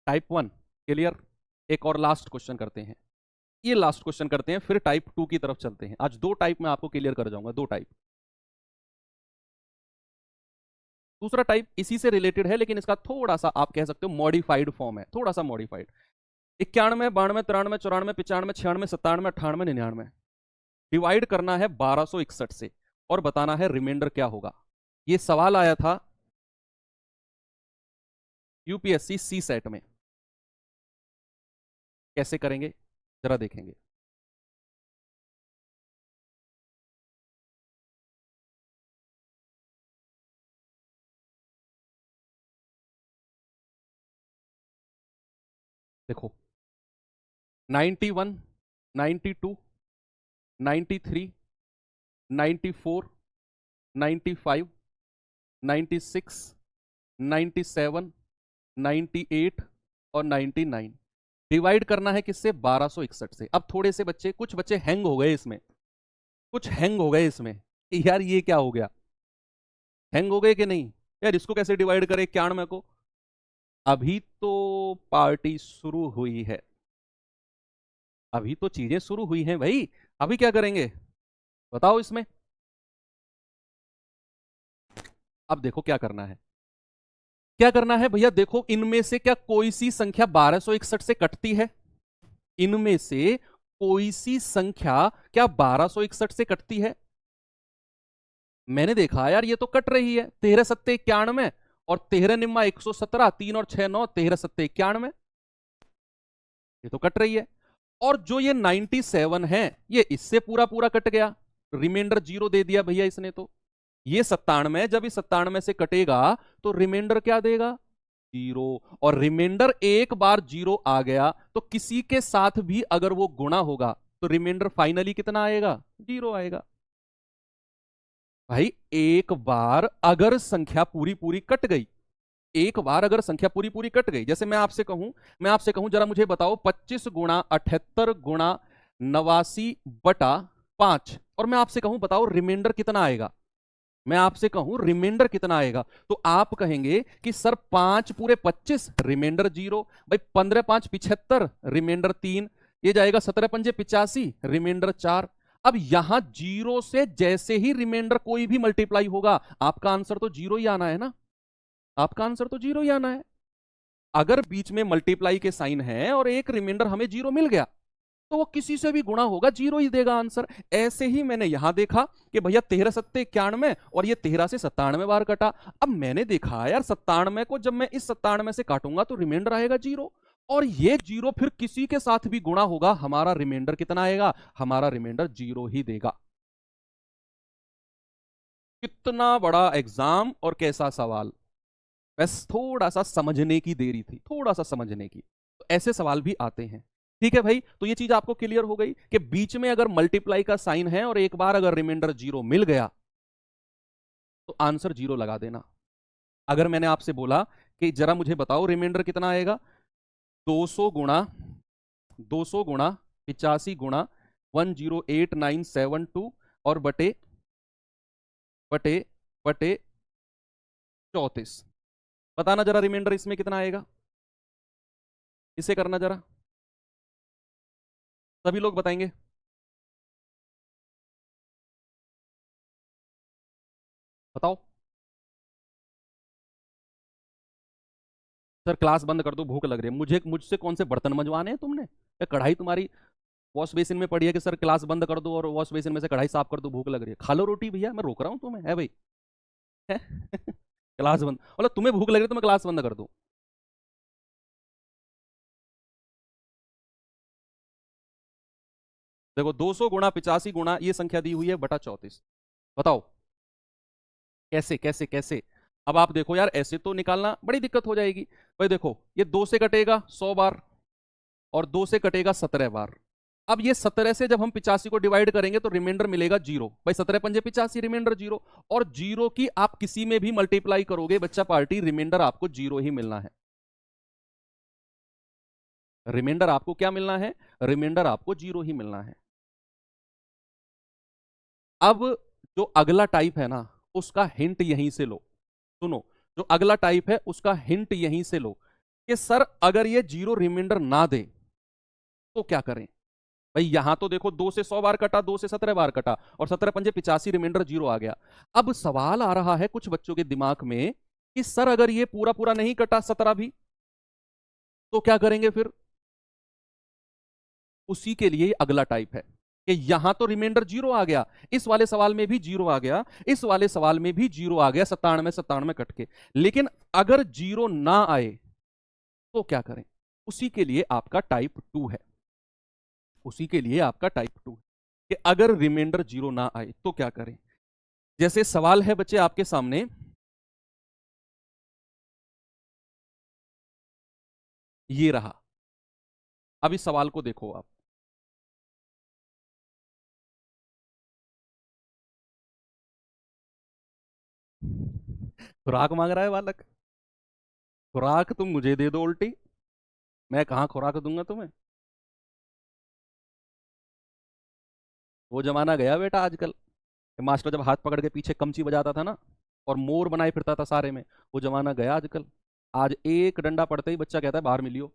Type 1 clear. एक और लास्ट क्वेश्चन करते हैं, ये लास्ट क्वेश्चन करते हैं, फिर टाइप 2 की तरफ चलते हैं। आज 2 टाइप में आपको क्लियर कर जाऊंगा, 2 टाइप। दूसरा टाइप इसी से रिलेटेड है, लेकिन इसका थोड़ा सा आप कह सकते हो मॉडिफाइड फॉर्म है, थोड़ा सा मॉडिफाइड। 91 92 93 94 95 96 97 98 99 डिवाइड करना है 1261 से, और बताना है रिमाइंडर क्या होगा। ये सवाल आया था यूपीएससी सी सेट में। कैसे करेंगे जरा देखेंगे। देखो 91, 92, 93, 94, 95, 96, 97, 98 और 99 डिवाइड करना है किससे? 1261 से। अब थोड़े से बच्चे, कुछ बच्चे हैंग हो गए इसमें, कुछ हैंग हो गए इसमें कि यार ये क्या हो गया। हैंग हो गए कि नहीं? यार इसको कैसे डिवाइड करें 91 को? अभी तो पार्टी शुरू हुई है, अभी तो चीजें शुरू हुई हैं भाई। अभी क्या करेंगे बताओ इसमें। अब देखो क्या करना है, क्या करना है भैया। देखो इनमें से क्या कोई सी संख्या 1261 से कटती है? इनमें से कोई सी संख्या क्या 1261 से कटती है? मैंने देखा यार ये तो कट रही है। 13 सत्ते 91 और 13 निम्मा 117, 3 और 6 9, 13 सत्ते 91, ये तो कट रही है। और जो ये 97 है ये इससे पूरा पूरा कट गया, रिमाइंडर 0 दे दिया भैया इसने। तो ये 97, जब इस 97 से कटेगा तो रिमाइंडर क्या देगा? 0। और रिमाइंडर एक बार 0 आ गया तो किसी के साथ भी अगर वो गुणा होगा तो रिमाइंडर फाइनली कितना आएगा? 0 आएगा। भाई एक बार अगर संख्या पूरी पूरी कट गई, एक बार अगर संख्या पूरी पूरी कट गई, जैसे मैं आपसे कहूं जरा मुझे बताओ 25 गुणा 78 गुणा 89/5, और मैं आपसे कहूं बताओ रिमाइंडर कितना आएगा, मैं आपसे कहूं रिमाइंडर कितना आएगा, तो आप कहेंगे कि सर 5 पूरे 25 रिमाइंडर 0। भाई 15 5 75 रिमाइंडर 3, ये जाएगा 17 पंजे 85 रिमाइंडर 4। अब यहां 0 से जैसे ही रिमाइंडर कोई भी मल्टीप्लाई होगा आपका आंसर तो 0 ही आना है ना, आपका आंसर तो 0 ही आना है। अगर बीच में मल्टीप्लाई के साइन है और एक रिमाइंडर हमें 0 मिल गया तो वो किसी से भी गुणा होगा 0 ही देगा आंसर। ऐसे ही मैंने यहां देखा कि भैया 13 सत्ते 91 और ये 13 से 97 बार कटा। अब मैंने देखा यार 97 को जब मैं इस 97 से काटूंगा तो रिमाइंडर आएगा 0, और ये 0 फिर किसी के साथ भी गुणा होगा, हमारा रिमाइंडर कितना आएगा? हमारा रिमाइंडर 0 ही देगा। कितना बड़ा एग्जाम और कैसा सवाल, बस थोड़ा सा समझने की देरी थी, थोड़ा सा समझने की। तो ऐसे सवाल भी आते हैं। ठीक है भाई, तो ये चीज आपको क्लियर हो गई कि बीच में अगर मल्टीप्लाई का साइन है और एक बार अगर रिमाइंडर 0 मिल गया तो आंसर 0 लगा देना। अगर मैंने आपसे बोला कि जरा मुझे बताओ रिमाइंडर कितना आएगा, 200 गुणा 200 गुणा 85 गुणा 108972 और बटे बटे बटे 34, बताना जरा रिमाइंडर इसमें कितना आएगा। इसे करना जरा, सभी लोग बताएंगे। बताओ सर, क्लास बंद कर दो, भूख लग रही है मुझे। मुझसे कौन से बर्तन मंजवाने हैं तुमने? या कढ़ाई तुम्हारी वॉश बेसिन में पड़ी है कि सर क्लास बंद कर दो और वॉश बेसिन में से कढ़ाई साफ कर दो, भूख लग रही है, खा लो रोटी भैया, मैं रोक रहा हूँ तुम्हें है भाई? है? क्लास बंद मतलब तुम्हें भूख लग रही है तो मैं क्लास बंद कर दूं? देखो 200 गुणा 85 गुणा ये संख्या दी हुई है बटा 34, बताओ कैसे कैसे कैसे। अब आप देखो यार ऐसे तो निकालना बड़ी दिक्कत हो जाएगी। भाई देखो ये 2 से कटेगा 100 बार और 2 से कटेगा 17 बार। अब ये 17 से जब हम 85 को डिवाइड करेंगे तो रिमाइंडर मिलेगा 0। भाई 17 पंजे 85, रिमाइंडर 0, और 0 की आप किसी में भी मल्टीप्लाई करोगे बच्चा पार्टी, रिमाइंडर आपको 0 ही मिलना है। रिमाइंडर आपको क्या मिलना है? रिमाइंडर आपको 0 ही मिलना है। अब जो अगला टाइप है ना उसका हिंट यहीं से लो, सुनो, जो अगला टाइप है उसका हिंट यहीं से लो कि सर अगर ये 0 रिमाइंडर ना दे तो क्या करें। भाई यहां तो देखो 2 से 100 बार कटा, 2 से 17 बार कटा और 17 पंजे 85, रिमाइंडर 0 आ गया। अब सवाल आ रहा है कुछ बच्चों के दिमाग में कि सर अगर ये पूरा पूरा नहीं कटा 17 भी तो क्या करेंगे फिर? उसी के लिए अगला टाइप है। कि यहां तो रिमाइंडर 0 आ गया, इस वाले सवाल में भी 0 आ गया, इस वाले सवाल में भी 0 आ गया, 97 97 कट के। लेकिन अगर 0 ना आए तो क्या करें? उसी के लिए आपका टाइप 2 है, उसी के लिए आपका टाइप 2 है कि अगर रिमाइंडर 0 ना आए तो क्या करें। जैसे सवाल है बच्चे आपके सामने, ये रहा। अब इस सवाल को देखो आप, खुराक मांग रहा है बालक, खुराक तुम मुझे दे दो उल्टी, मैं कहां खुराक दूंगा तुम्हें। वो जमाना गया बेटा आजकल, मास्टर जब हाथ पकड़ के पीछे कमची बजाता था ना और मोर बनाए फिरता था सारे में, वो जमाना गया आजकल। आज एक डंडा पड़ते ही बच्चा कहता है बाहर मिलियो,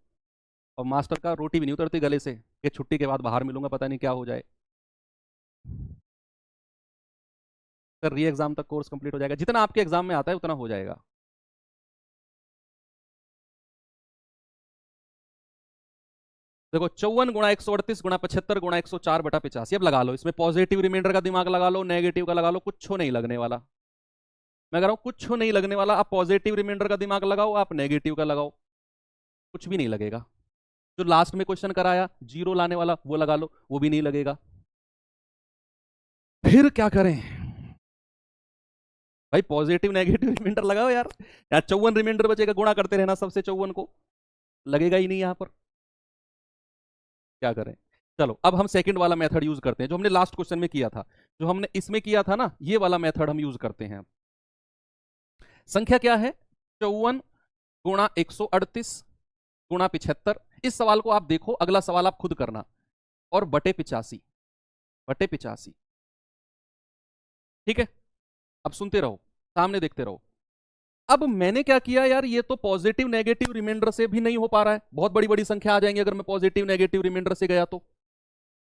और मास्टर का रोटी भी नहीं उतरती गले से कि छुट्टी के बाद बाहर मिलूंगा, पता नहीं क्या हो जाए। सर री एग्जाम तक कोर्स कंप्लीट हो जाएगा, जितना आपके एग्जाम में आता है उतना हो जाएगा। देखो 54 गुणा 138 गुणा 75 गुणा 104/85, अब लगा लो इसमें पॉजिटिव रिमाइंडर का दिमाग लगा लो, नेगेटिव का लगा लो, कुछ नहीं लगने वाला। मैं कह रहा हूं कुछ नहीं लगने वाला। आप पॉजिटिव रिमाइंडर का दिमाग लगाओ, आप नेगेटिव का लगाओ, कुछ भी नहीं लगेगा। जो लास्ट में क्वेश्चन कराया 0 लाने वाला वो लगा लो, वो भी नहीं लगेगा। फिर क्या करें भाई? पॉजिटिव नेगेटिव रिमाइंडर लगाओ यार, यहाँ 54 रिमाइंडर बचेगा, गुणा करते रहना सबसे 54 को, लगेगा ही नहीं यहां पर। क्या करें? चलो अब हम सेकंड वाला मेथड यूज करते हैं जो हमने लास्ट क्वेश्चन में किया था, जो हमने इसमें किया था ना, ये वाला मेथड हम यूज करते हैं। संख्या क्या है? 54 गुणा 138 गुणा 75। इस सवाल को आप देखो, अगला सवाल आप खुद करना, और बटे 85, बटे 85। ठीक है, अब सुनते रहो, सामने देखते रहो। अब मैंने क्या किया यार, ये तो पॉजिटिव नेगेटिव रिमाइंडर से भी नहीं हो पा रहा है, बहुत बड़ी बड़ी संख्या आ जाएंगी अगर मैं पॉजिटिव नेगेटिव रिमाइंडर से गया तो,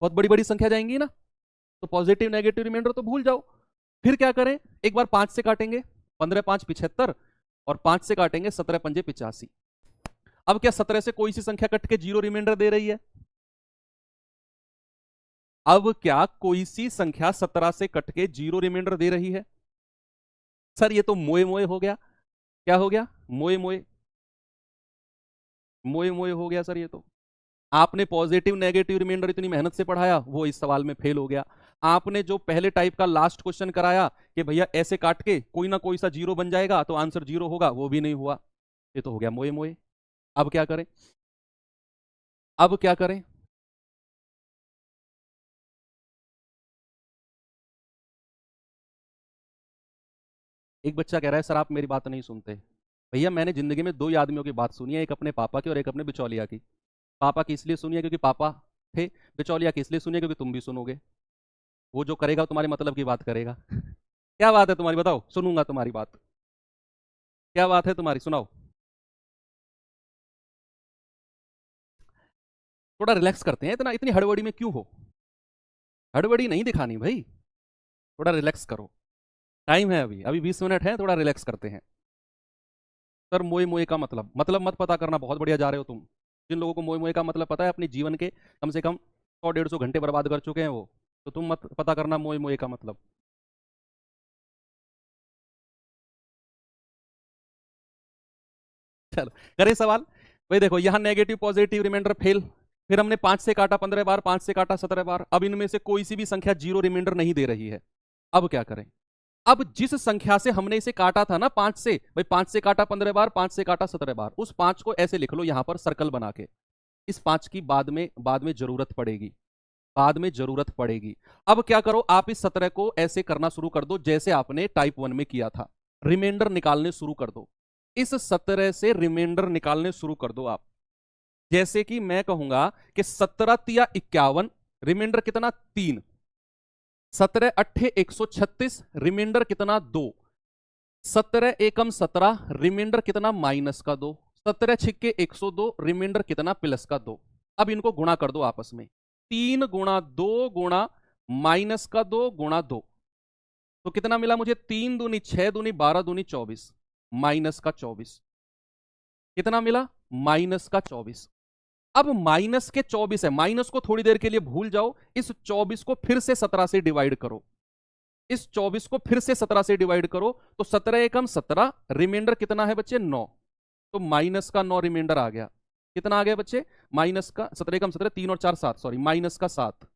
बहुत बड़ी बड़ी संख्या जाएंगी ना, तो पॉजिटिव नेगेटिव रिमाइंडर तो भूल जाओ। फिर क्या करें? एक बार 5 से काटेंगे, 15 5 75, और 5 से काटेंगे 17 पंजे 85। अब क्या 17 से कोई सी संख्या कट के 0 रिमाइंडर दे रही है? अब क्या कोई सी संख्या 17 से कट के 0 रिमाइंडर दे रही है? सर ये तो मोए मोए हो गया। क्या हो गया? मोए मोए, मोए मोए हो गया सर। ये तो आपने पॉजिटिव नेगेटिव रिमाइंडर इतनी मेहनत से पढ़ाया, वो इस सवाल में फेल हो गया। आपने जो पहले टाइप का लास्ट क्वेश्चन कराया कि भैया ऐसे काट के कोई ना कोई सा 0 बन जाएगा तो आंसर 0 होगा, वो भी नहीं हुआ। ये तो हो गया मोए मोए। अब क्या करें? अब क्या करें? एक बच्चा कह रहा है सर आप मेरी बात नहीं सुनते। भैया मैंने जिंदगी में दो ही आदमियों की बात सुनी है, एक अपने पापा की और एक अपने बिचौलिया की। पापा की इसलिए सुनिए क्योंकि पापा थे, बिचौलिया की इसलिए सुनिए क्योंकि तुम भी सुनोगे। वो जो करेगा तुम्हारे मतलब की बात करेगा। क्या बात है तुम्हारी, बताओ, सुनूंगा तुम्हारी बात। क्या बात है तुम्हारी, सुनाओ। थोड़ा रिलैक्स करते हैं, इतना इतनी हड़बड़ी में क्यों हो? हड़बड़ी नहीं दिखानी भाई, थोड़ा रिलैक्स करो। टाइम है, अभी अभी 20 मिनट है, थोड़ा रिलैक्स करते हैं। सर मोए मोए का मतलब मत पता करना, बहुत बढ़िया जा रहे हो तुम। जिन लोगों को मोए मोए का मतलब पता है, अपने जीवन के कम से कम 100 150 घंटे बर्बाद कर चुके हैं वो, तो तुम मत पता करना मोए मोए का मतलब। चलो करें सवाल। भाई देखो यहाँ नेगेटिव पॉजिटिव रिमाइंडर फेल, फिर हमने 5 से काटा 15 बार, 5 से काटा 17 बार, अब इनमें से कोई सी भी संख्या 0 रिमाइंडर नहीं दे रही है। अब क्या करें? अब जिस संख्या से हमने इसे काटा था ना 5 से, भाई 5 से काटा 15 बार, 5 से काटा 17 बार, उस 5 को ऐसे लिख लो यहां पर सर्कल बना के। इस 5 की बाद में जरूरत पड़ेगी, बाद में जरूरत पड़ेगी। अब क्या करो, आप इस 17 को ऐसे करना शुरू कर दो जैसे आपने टाइप 1 में किया था, रिमाइंडर निकालने शुरू कर दो। इस 17 से रिमाइंडर निकालने शुरू कर दो आप। जैसे कि मैं कहूंगा कि 17 तिया 51, रिमाइंडर कितना? 3। 17 अट्ठे 136, रिमाइंडर कितना? 2। 17 एकम 17, रिमाइंडर कितना? माइनस का 2। 17 छिक्के 102, रिमाइंडर कितना? प्लस का 2। अब इनको गुणा कर दो आपस में, 3 गुणा 2 गुणा माइनस का 2 गुणा 2, तो कितना मिला मुझे? 3 दूनी 6 दूनी 12 दूनी 24, माइनस का 24। कितना मिला? माइनस का 24। अब माइनस के 24 है, माइनस को थोड़ी देर के लिए भूल जाओ, इस 24 को फिर से 17 से डिवाइड करो, इस 24 को फिर से 17 से डिवाइड करो, तो 17 एकम 17, रिमाइंडर कितना है बच्चे 9, तो माइनस का 9 रिमाइंडर आ गया। कितना आ गया बच्चे, माइनस का 17 एकम 17, 3 और 4 7, सॉरी माइनस का 7,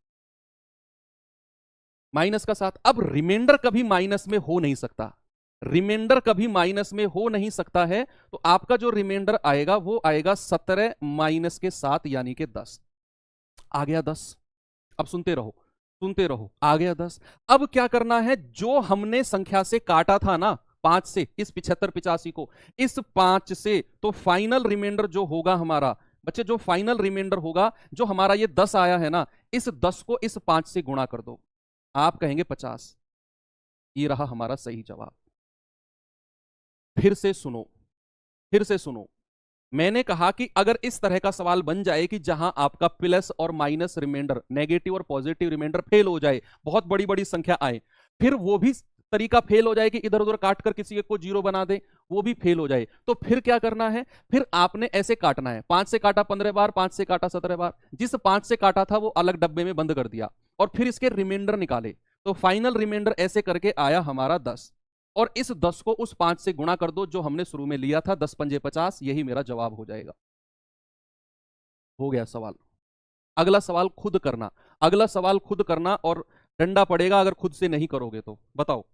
माइनस का 7। अब रिमाइंडर कभी माइनस में हो नहीं सकता, रिमाइंडर कभी माइनस में हो नहीं सकता है, तो आपका जो रिमाइंडर आएगा वो आएगा 17 माइनस के 7 यानी कि 10। आ गया 10। अब सुनते रहो सुनते रहो, आ गया 10। अब क्या करना है, जो हमने संख्या से काटा था ना 5 से, इस 75 85 को, इस 5 से, तो फाइनल रिमाइंडर जो होगा हमारा बच्चे, जो फाइनल रिमाइंडर होगा, जो हमारा ये 10 आया है ना, इस 10 को इस 5 से गुणा कर दो, आप कहेंगे 50। ये रहा हमारा सही जवाब। फिर से सुनो, फिर से सुनो, मैंने कहा कि अगर इस तरह का सवाल बन जाए कि जहां आपका प्लस और माइनस रिमाइंडर, नेगेटिव और पॉजिटिव रिमाइंडर फेल हो जाए, बहुत बड़ी बड़ी संख्या आए, फिर वो भी तरीका फेल हो जाए कि इधर उधर काट कर किसी एक को जीरो बना दे, वो भी फेल हो जाए, तो फिर क्या करना है, फिर आपने ऐसे काटना है, 5 से काटा 15 बार, 5 से काटा 17 बार, जिस 5 से काटा था वो अलग डब्बे में बंद कर दिया, और फिर इसके रिमाइंडर निकाले, तो फाइनल रिमाइंडर ऐसे करके आया हमारा 10, और इस 10 को उस 5 से गुणा कर दो जो हमने शुरू में लिया था, 10 पंजे 50, यही मेरा जवाब हो जाएगा। हो गया सवाल। अगला सवाल खुद करना, अगला सवाल खुद करना, और डंडा पड़ेगा अगर खुद से नहीं करोगे तो। बताओ,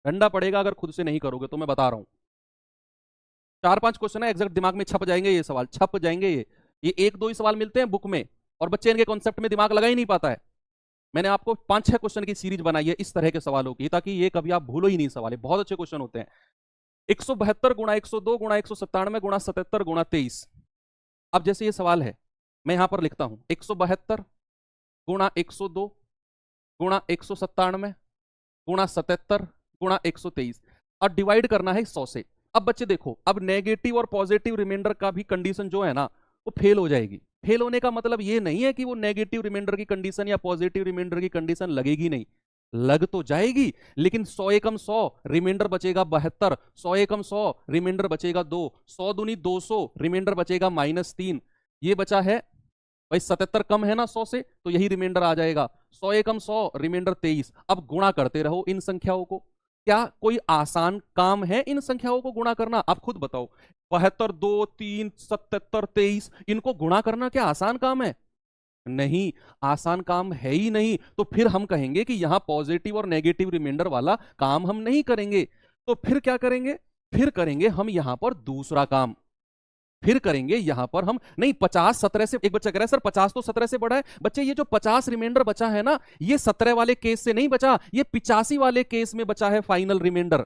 डंडा पड़ेगा अगर खुद से नहीं करोगे तो, मैं बता रहा हूं। 4-5 क्वेश्चन है, एग्जैक्ट दिमाग में छप जाएंगे ये सवाल, छप जाएंगे ये 1-2 ही सवाल मिलते हैं बुक में, और बच्चे इनके कॉन्सेप्ट में दिमाग लगा ही नहीं पाता है। मैंने आपको 5-6 क्वेश्चन की सीरीज बनाई है इस तरह के सवालों की, ताकि ये कभी आप भूलो ही नहीं सवाल, है बहुत अच्छे क्वेश्चन होते हैं। 172 गुणा 102 गुणा 197 गुणा 77 गुणा 23। अब जैसे ये सवाल है, मैं यहां पर लिखता हूं 172 गुणा 102 गुणा 197 गुणा 77 गुणा 123, और डिवाइड करना है 100 से। अब बच्चे देखो, अब नेगेटिव और पॉजिटिव रिमाइंडर का भी कंडीशन जो है ना, वो फेल हो जाएगी। फेल होने का मतलब ये नहीं है कि वो नेगेटिव रिमाइंडर की कंडीशन या पॉजिटिव रिमाइंडर की कंडीशन लगेगी नहीं, लग तो जाएगी, लेकिन 100 एकम 100, रिमाइंडर बचेगा 72, 100 एकम 100, रिमाइंडर बचेगा 2, 100 दूनी 200, रिमाइंडर बचेगा -3, ये बचा है भाई 77 कम है ना 100 से, तो यही रिमाइंडर आ जाएगा, 100 एकम 100, रिमाइंडर 23। अब गुणा करते रहो इन संख्याओं को। क्या कोई आसान काम है इन संख्याओं को गुणा करना? आप खुद बताओ, 72 2 3 77 23, इनको गुणा करना क्या आसान काम है? नहीं, आसान काम है ही नहीं। तो फिर हम कहेंगे कि यहां पॉजिटिव और नेगेटिव रिमाइंडर वाला काम हम नहीं करेंगे। तो फिर क्या करेंगे? फिर करेंगे हम यहां पर दूसरा काम, फिर करेंगे यहां पर हम नहीं 50 17 से, एक बच्चा कह रहा है सर 50 तो 17 से बड़ा है। बच्चे ये जो 50 रिमाइंडर बचा है ना, ये 17 वाले केस से नहीं बचा, ये 85 वाले केस में बचा है फाइनल रिमाइंडर।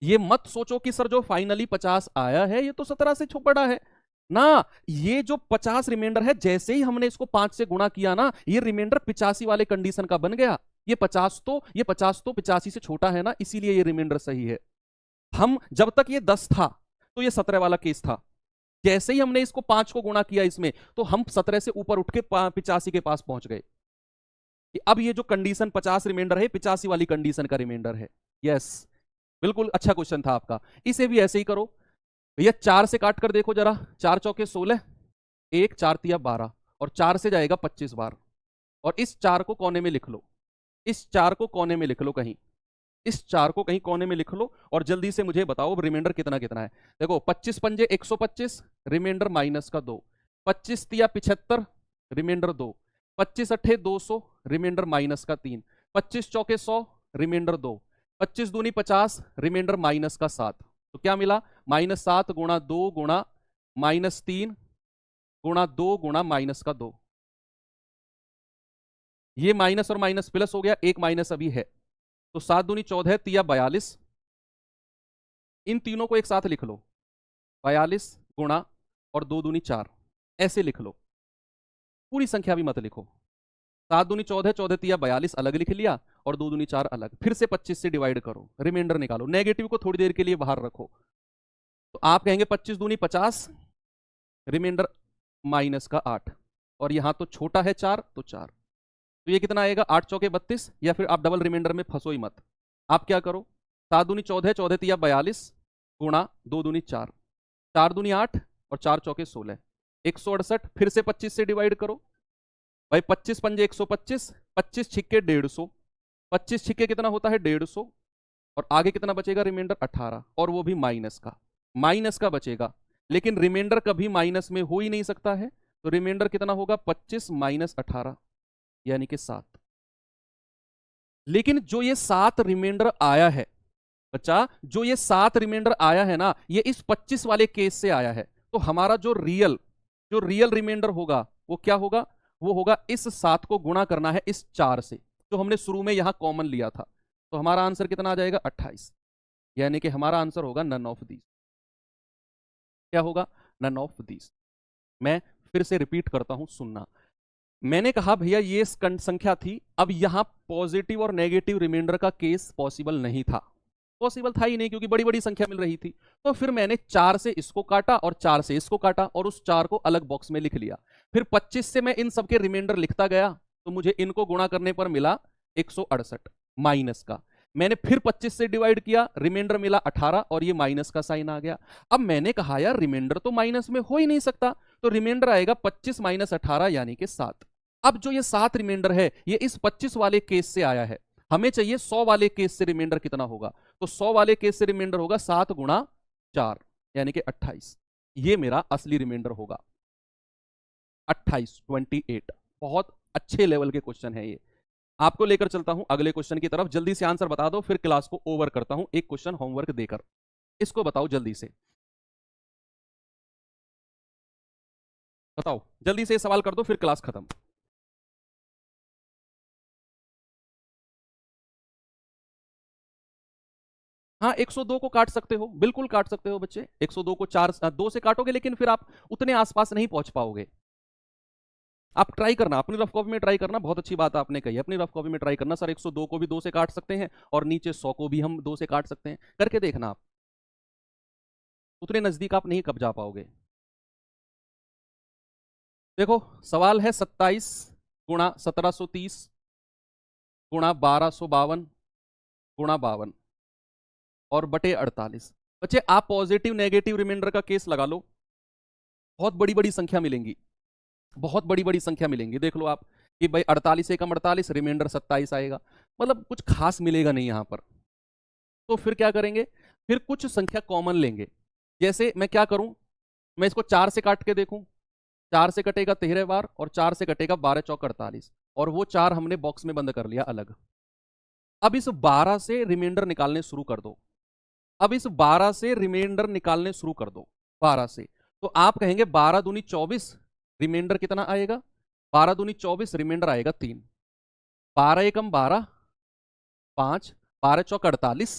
ये मत सोचो कि सर जो फाइनली 50 आया है ये तो 17 से बड़ा है ना। ये जो 50 रिमाइंडर है, जैसे ही हमने इसको 5 से गुणा किया ना, ये रिमाइंडर 85 वाले कंडीशन का बन गया। ये 50 तो 85 से छोटा है ना, इसीलिए ये रिमाइंडर सही है। हम जब तक ये 10 था तो ये 17 वाला केस था, जैसे ही हमने इसको 5 को गुणा किया इसमें, तो हम 17 से ऊपर उठ के 85 के पास पहुंच गए। कि अब ये जो कंडीशन 50 रिमाइंडर है, 85 वाली कंडीशन का रिमाइंडर है। यस, बिल्कुल अच्छा क्वेश्चन था आपका। इसे भी ऐसे ही करो भैया, 4 से काट कर देखो जरा, 4 चौके 16, 1 4 तिया 12, और 4 से जाएगा 25 बार, और इस 4 को कोने में लिख लो, इस 4 को कोने में लिख लो कहीं, इस 4 को कहीं कोने में लिख लो, और जल्दी से मुझे बताओ रिमाइंडर कितना कितना है। देखो 25 पंजे 125, रिमाइंडर माइनस का 2, 25 तिया 75, रिमाइंडर 2, 25 अट्ठे 200, रिमाइंडर माइनस का 3, 25 चौके 100, रिमाइंडर 2, 25 दूनी 50, रिमाइंडर माइनस का 7। तो क्या मिला? -7 गुणा 2 गुणा -3 गुणा 2 गुणा माइनस का 2। ये माइनस और माइनस प्लस हो गया, एक माइनस अभी है, तो 7 दूनी 14 तिया 42। इन तीनों को एक साथ लिख लो, 42 गुणा और 2 दूनी 4, ऐसे लिख लो, पूरी संख्या भी मत लिखो। 7 दूनी 14, 14 तिया 42 अलग लिख लिया, और 2 दूनी 4 अलग। फिर से 25 से डिवाइड करो, रिमाइंडर निकालो, नेगेटिव को थोड़ी देर के लिए बाहर रखो, तो आप कहेंगे 25 दूनी 50, रिमाइंडर माइनस का 8, और यहां तो छोटा है 4, तो 4, तो ये कितना आएगा? 8 चौके 32, या फिर आप डबल रिमाइंडर में फंसो ही मत। आप क्या करो, 7 दूनी 14, 14 तिया 42 गुणा 2 दूनी 4, 4 दूनी 8 और 4 चौके 16, 168। फिर से 25 से डिवाइड करो भाई, 25 पंजे 125, 25 छिक्के 150, 25 छिक्के कितना होता है 150, और आगे कितना बचेगा रिमाइंडर 18, और वो भी माइनस का बचेगा। लेकिन रिमाइंडर कभी माइनस में हो ही नहीं सकता है, तो रिमाइंडर कितना होगा 25 माइनस 18 यानी कि 7। लेकिन जो ये 7 रिमाइंडर आया है बच्चा, जो ये 7 रिमाइंडर आया है ना, ये इस 25 वाले केस से आया है। तो हमारा जो रियल रिमाइंडर होगा वो क्या होगा, वो होगा इस 7 को गुणा करना है इस 4 से, जो हमने शुरू में यहां कॉमन लिया था। तो हमारा आंसर कितना आ जाएगा 28, यानी कि हमारा आंसर होगा नन ऑफ दीज। क्या होगा, नन ऑफ दीज। मैं फिर से रिपीट करता हूं, सुनना। मैंने कहा भैया ये संख्या थी, अब यहां पॉजिटिव और नेगेटिव रिमाइंडर का केस पॉसिबल नहीं था, पॉसिबल था ही नहीं, क्योंकि बड़ी बड़ी संख्या मिल रही थी। तो फिर मैंने 4 से इसको काटा और 4 से इसको काटा, और उस 4 को अलग बॉक्स में लिख लिया। फिर 25 से मैं इन सबके रिमाइंडर लिखता गया, तो मुझे इनको गुणा करने पर मिला 168 माइनस का। मैंने फिर 25 से डिवाइड किया, रिमाइंडर मिला 18, और ये माइनस का साइन आ गया। अब मैंने कहा यार रिमाइंडर तो माइनस में हो ही नहीं सकता, तो रिमाइंडर आएगा 25 माइनस 18 यानी कि 7। अब जो ये 7 रिमाइंडर है ये इस 25 वाले केस से आया है, हमें चाहिए 100 वाले केस से रिमाइंडर कितना होगा। तो 100 वाले केस से रिमाइंडर होगा 7 गुणा 4 यानी कि 28। ये मेरा असली रिमाइंडर होगा 28, 28। बहुत अच्छे लेवल के क्वेश्चन है ये। आपको लेकर चलता हूं अगले क्वेश्चन की तरफ। जल्दी से आंसर बता दो, फिर क्लास को ओवर करता हूं एक क्वेश्चन होमवर्क देकर। इसको बताओ जल्दी से, बताओ जल्दी से सवाल कर दो, फिर क्लास खत्म। हाँ, 102 को काट सकते हो, बिल्कुल काट सकते हो बच्चे। 102 को 2 से काटोगे, लेकिन फिर आप उतने आसपास नहीं पहुंच पाओगे। आप ट्राई करना, अपनी रफ कॉपी में ट्राई करना। बहुत अच्छी बात आपने कही, अपनी रफ कॉपी में ट्राई करना। सर 102 को भी 2 से काट सकते हैं, और नीचे 100 को भी हम 2 से काट सकते हैं, करके देखना। आप उतने नजदीक आप नहीं कब जा पाओगे। देखो सवाल है 27 गुणा 1730 गुणा 1252 गुणा 52 और बटे 48। बच्चे आप पॉजिटिव नेगेटिव रिमाइंडर का केस लगा लो, बहुत बड़ी बड़ी संख्या मिलेंगी, बहुत बड़ी बड़ी संख्या मिलेंगी। देख लो आप कि भाई 48 एकम 48, रिमाइंडर 27 आएगा, मतलब कुछ खास मिलेगा नहीं यहां पर। तो फिर क्या करेंगे, फिर कुछ संख्या कॉमन लेंगे। जैसे मैं क्या करूं, मैं इसको 4 से काट के देखूं। 4 से कटेगा 13 बार, और 4 से कटेगा 12 चौक 48, और वो 4 हमने बॉक्स में बंद कर लिया अलग। अब इस 12 से रिमाइंडर निकालने शुरू कर दो। अब इस 12 से रिमाइंडर निकालने शुरू कर दो, 12 से। तो आप कहेंगे 12 दूनी 24, रिमाइंडर कितना आएगा, 12 दूनी 24, रिमाइंडर आएगा 3। 12 एकम 12, 5, 12 चौक 48,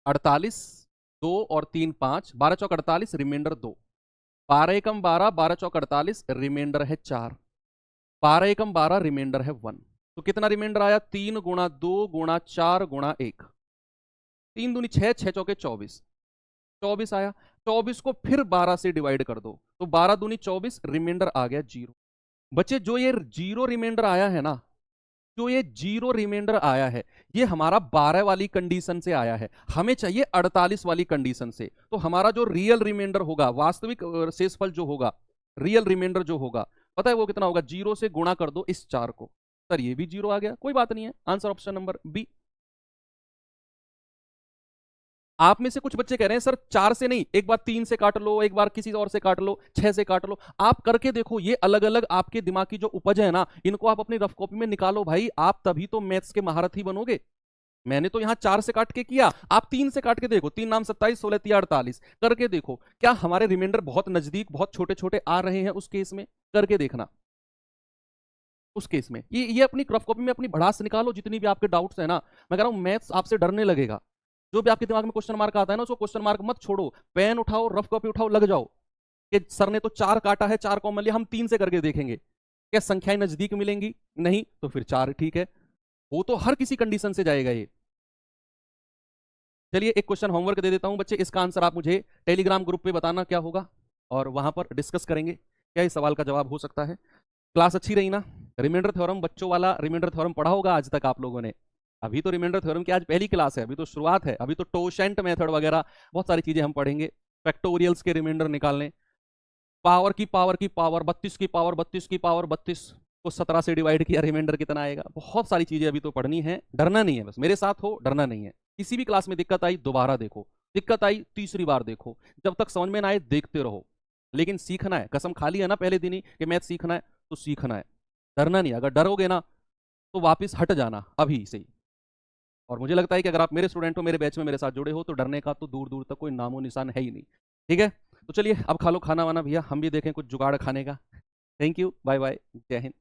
48, 2 और 3 5, 12 चौक 48, रिमाइंडर 2। 12 एकम 12, 12 चौक 48, रिमाइंडर है 4। 12 एकम 12, रिमाइंडर है 1। तो कितना रिमाइंडर आया, 3 गुणा 2 गुणा 4 गुणा 1, 3 दूनी 6, 6 चौके 24, 24 आया। 24 को फिर 12 से डिवाइड कर दो, तो 12 दूनी 24, रिमाइंडर आ गया 0। बच्चे जो ये 0 रिमाइंडर आया है ना, जो ये 0 रिमाइंडर आया है, ये हमारा 12 वाली कंडीशन से आया है। हमें चाहिए 48 वाली कंडीशन से। तो हमारा जो रियल रिमाइंडर होगा, वास्तविक शेषफल जो होगा, रियल रिमाइंडर जो होगा, पता है वो कितना होगा, 0 से गुणा कर दो इस 4 को। सर ये भी 0 आ गया, कोई बात नहीं है, आंसर ऑप्शन नंबर बी। आप में से कुछ बच्चे कह रहे हैं सर 4 से नहीं, एक बार 3 से काट लो, एक बार किसी और से काट लो, 6 से काट लो। आप करके देखो, ये अलग अलग आपके दिमाग की जो उपज है ना, इनको आप अपनी रफ कॉपी में निकालो भाई, आप तभी तो मैथ्स के महारथी बनोगे। मैंने तो यहां 4 से काट के किया, आप 3 से काट के देखो। 3 नाम 27, 16 तिया 48, करके देखो क्या हमारे रिमाइंडर बहुत नजदीक, बहुत छोटे छोटे आ रहे हैं उस केस में, करके देखना। उस केस में ये अपनी रफ कॉपी में अपनी भड़ास निकालो, जितनी भी आपके डाउट्स है ना। मैं कह रहा हूं मैथ्स आपसे डरने लगेगा। जो भी आपके दिमाग में क्वेश्चन मार्क आता है ना, उसको क्वेश्चन मार्क मत छोड़ो, पेन उठाओ, रफ कॉपी उठाओ, लग जाओ कि सर ने तो 4 काटा है, 4 कॉमन लिया, हम 3 से करके देखेंगे क्या संख्याएं नजदीक मिलेंगी। नहीं तो फिर 4 ठीक है, वो तो हर किसी कंडीशन से जाएगा ये। चलिए एक क्वेश्चन होमवर्क दे देता हूं बच्चे, इसका आंसर आप मुझे टेलीग्राम ग्रुप पे बताना क्या होगा, और वहां पर डिस्कस करेंगे क्या इस सवाल का जवाब हो सकता है। क्लास अच्छी रही ना। रिमाइंडर थ्योरम, बच्चों वाला रिमाइंडर थ्योरम पढ़ा होगा आज तक आप लोगों ने। अभी तो रिमाइंडर थ्योरम की आज पहली क्लास है, अभी तो शुरुआत है, अभी तो टोशेंट मेथड वगैरह बहुत सारी चीजें हम पढ़ेंगे। फैक्टोरियल्स के रिमाइंडर निकालने, पावर की पावर की पावर 32 की पावर 32 की पावर 32 को 17 से डिवाइड किया, रिमाइंडर कितना आएगा। बहुत सारी चीजें अभी तो पढ़नी है, डरना नहीं है, बस मेरे साथ हो, डरना नहीं है। किसी भी क्लास में दिक्कत आई दोबारा देखो, दिक्कत आई तीसरी बार देखो, जब तक समझ में ना आए देखते रहो, लेकिन सीखना है। कसम खा ली है ना पहले दिन ही कि मैथ सीखना है, तो सीखना है, डरना नहीं। अगर डरोगे ना तो वापस हट जाना अभी से ही। और मुझे लगता है कि अगर आप मेरे स्टूडेंट हो, मेरे बैच में मेरे साथ जुड़े हो, तो डरने का तो दूर दूर तक कोई नामो निशान है ही नहीं। ठीक है, तो चलिए अब खा लो खाना वाना भैया, हम भी देखें कुछ जुगाड़ खाने का। थैंक यू, बाय बाय, जय हिंद।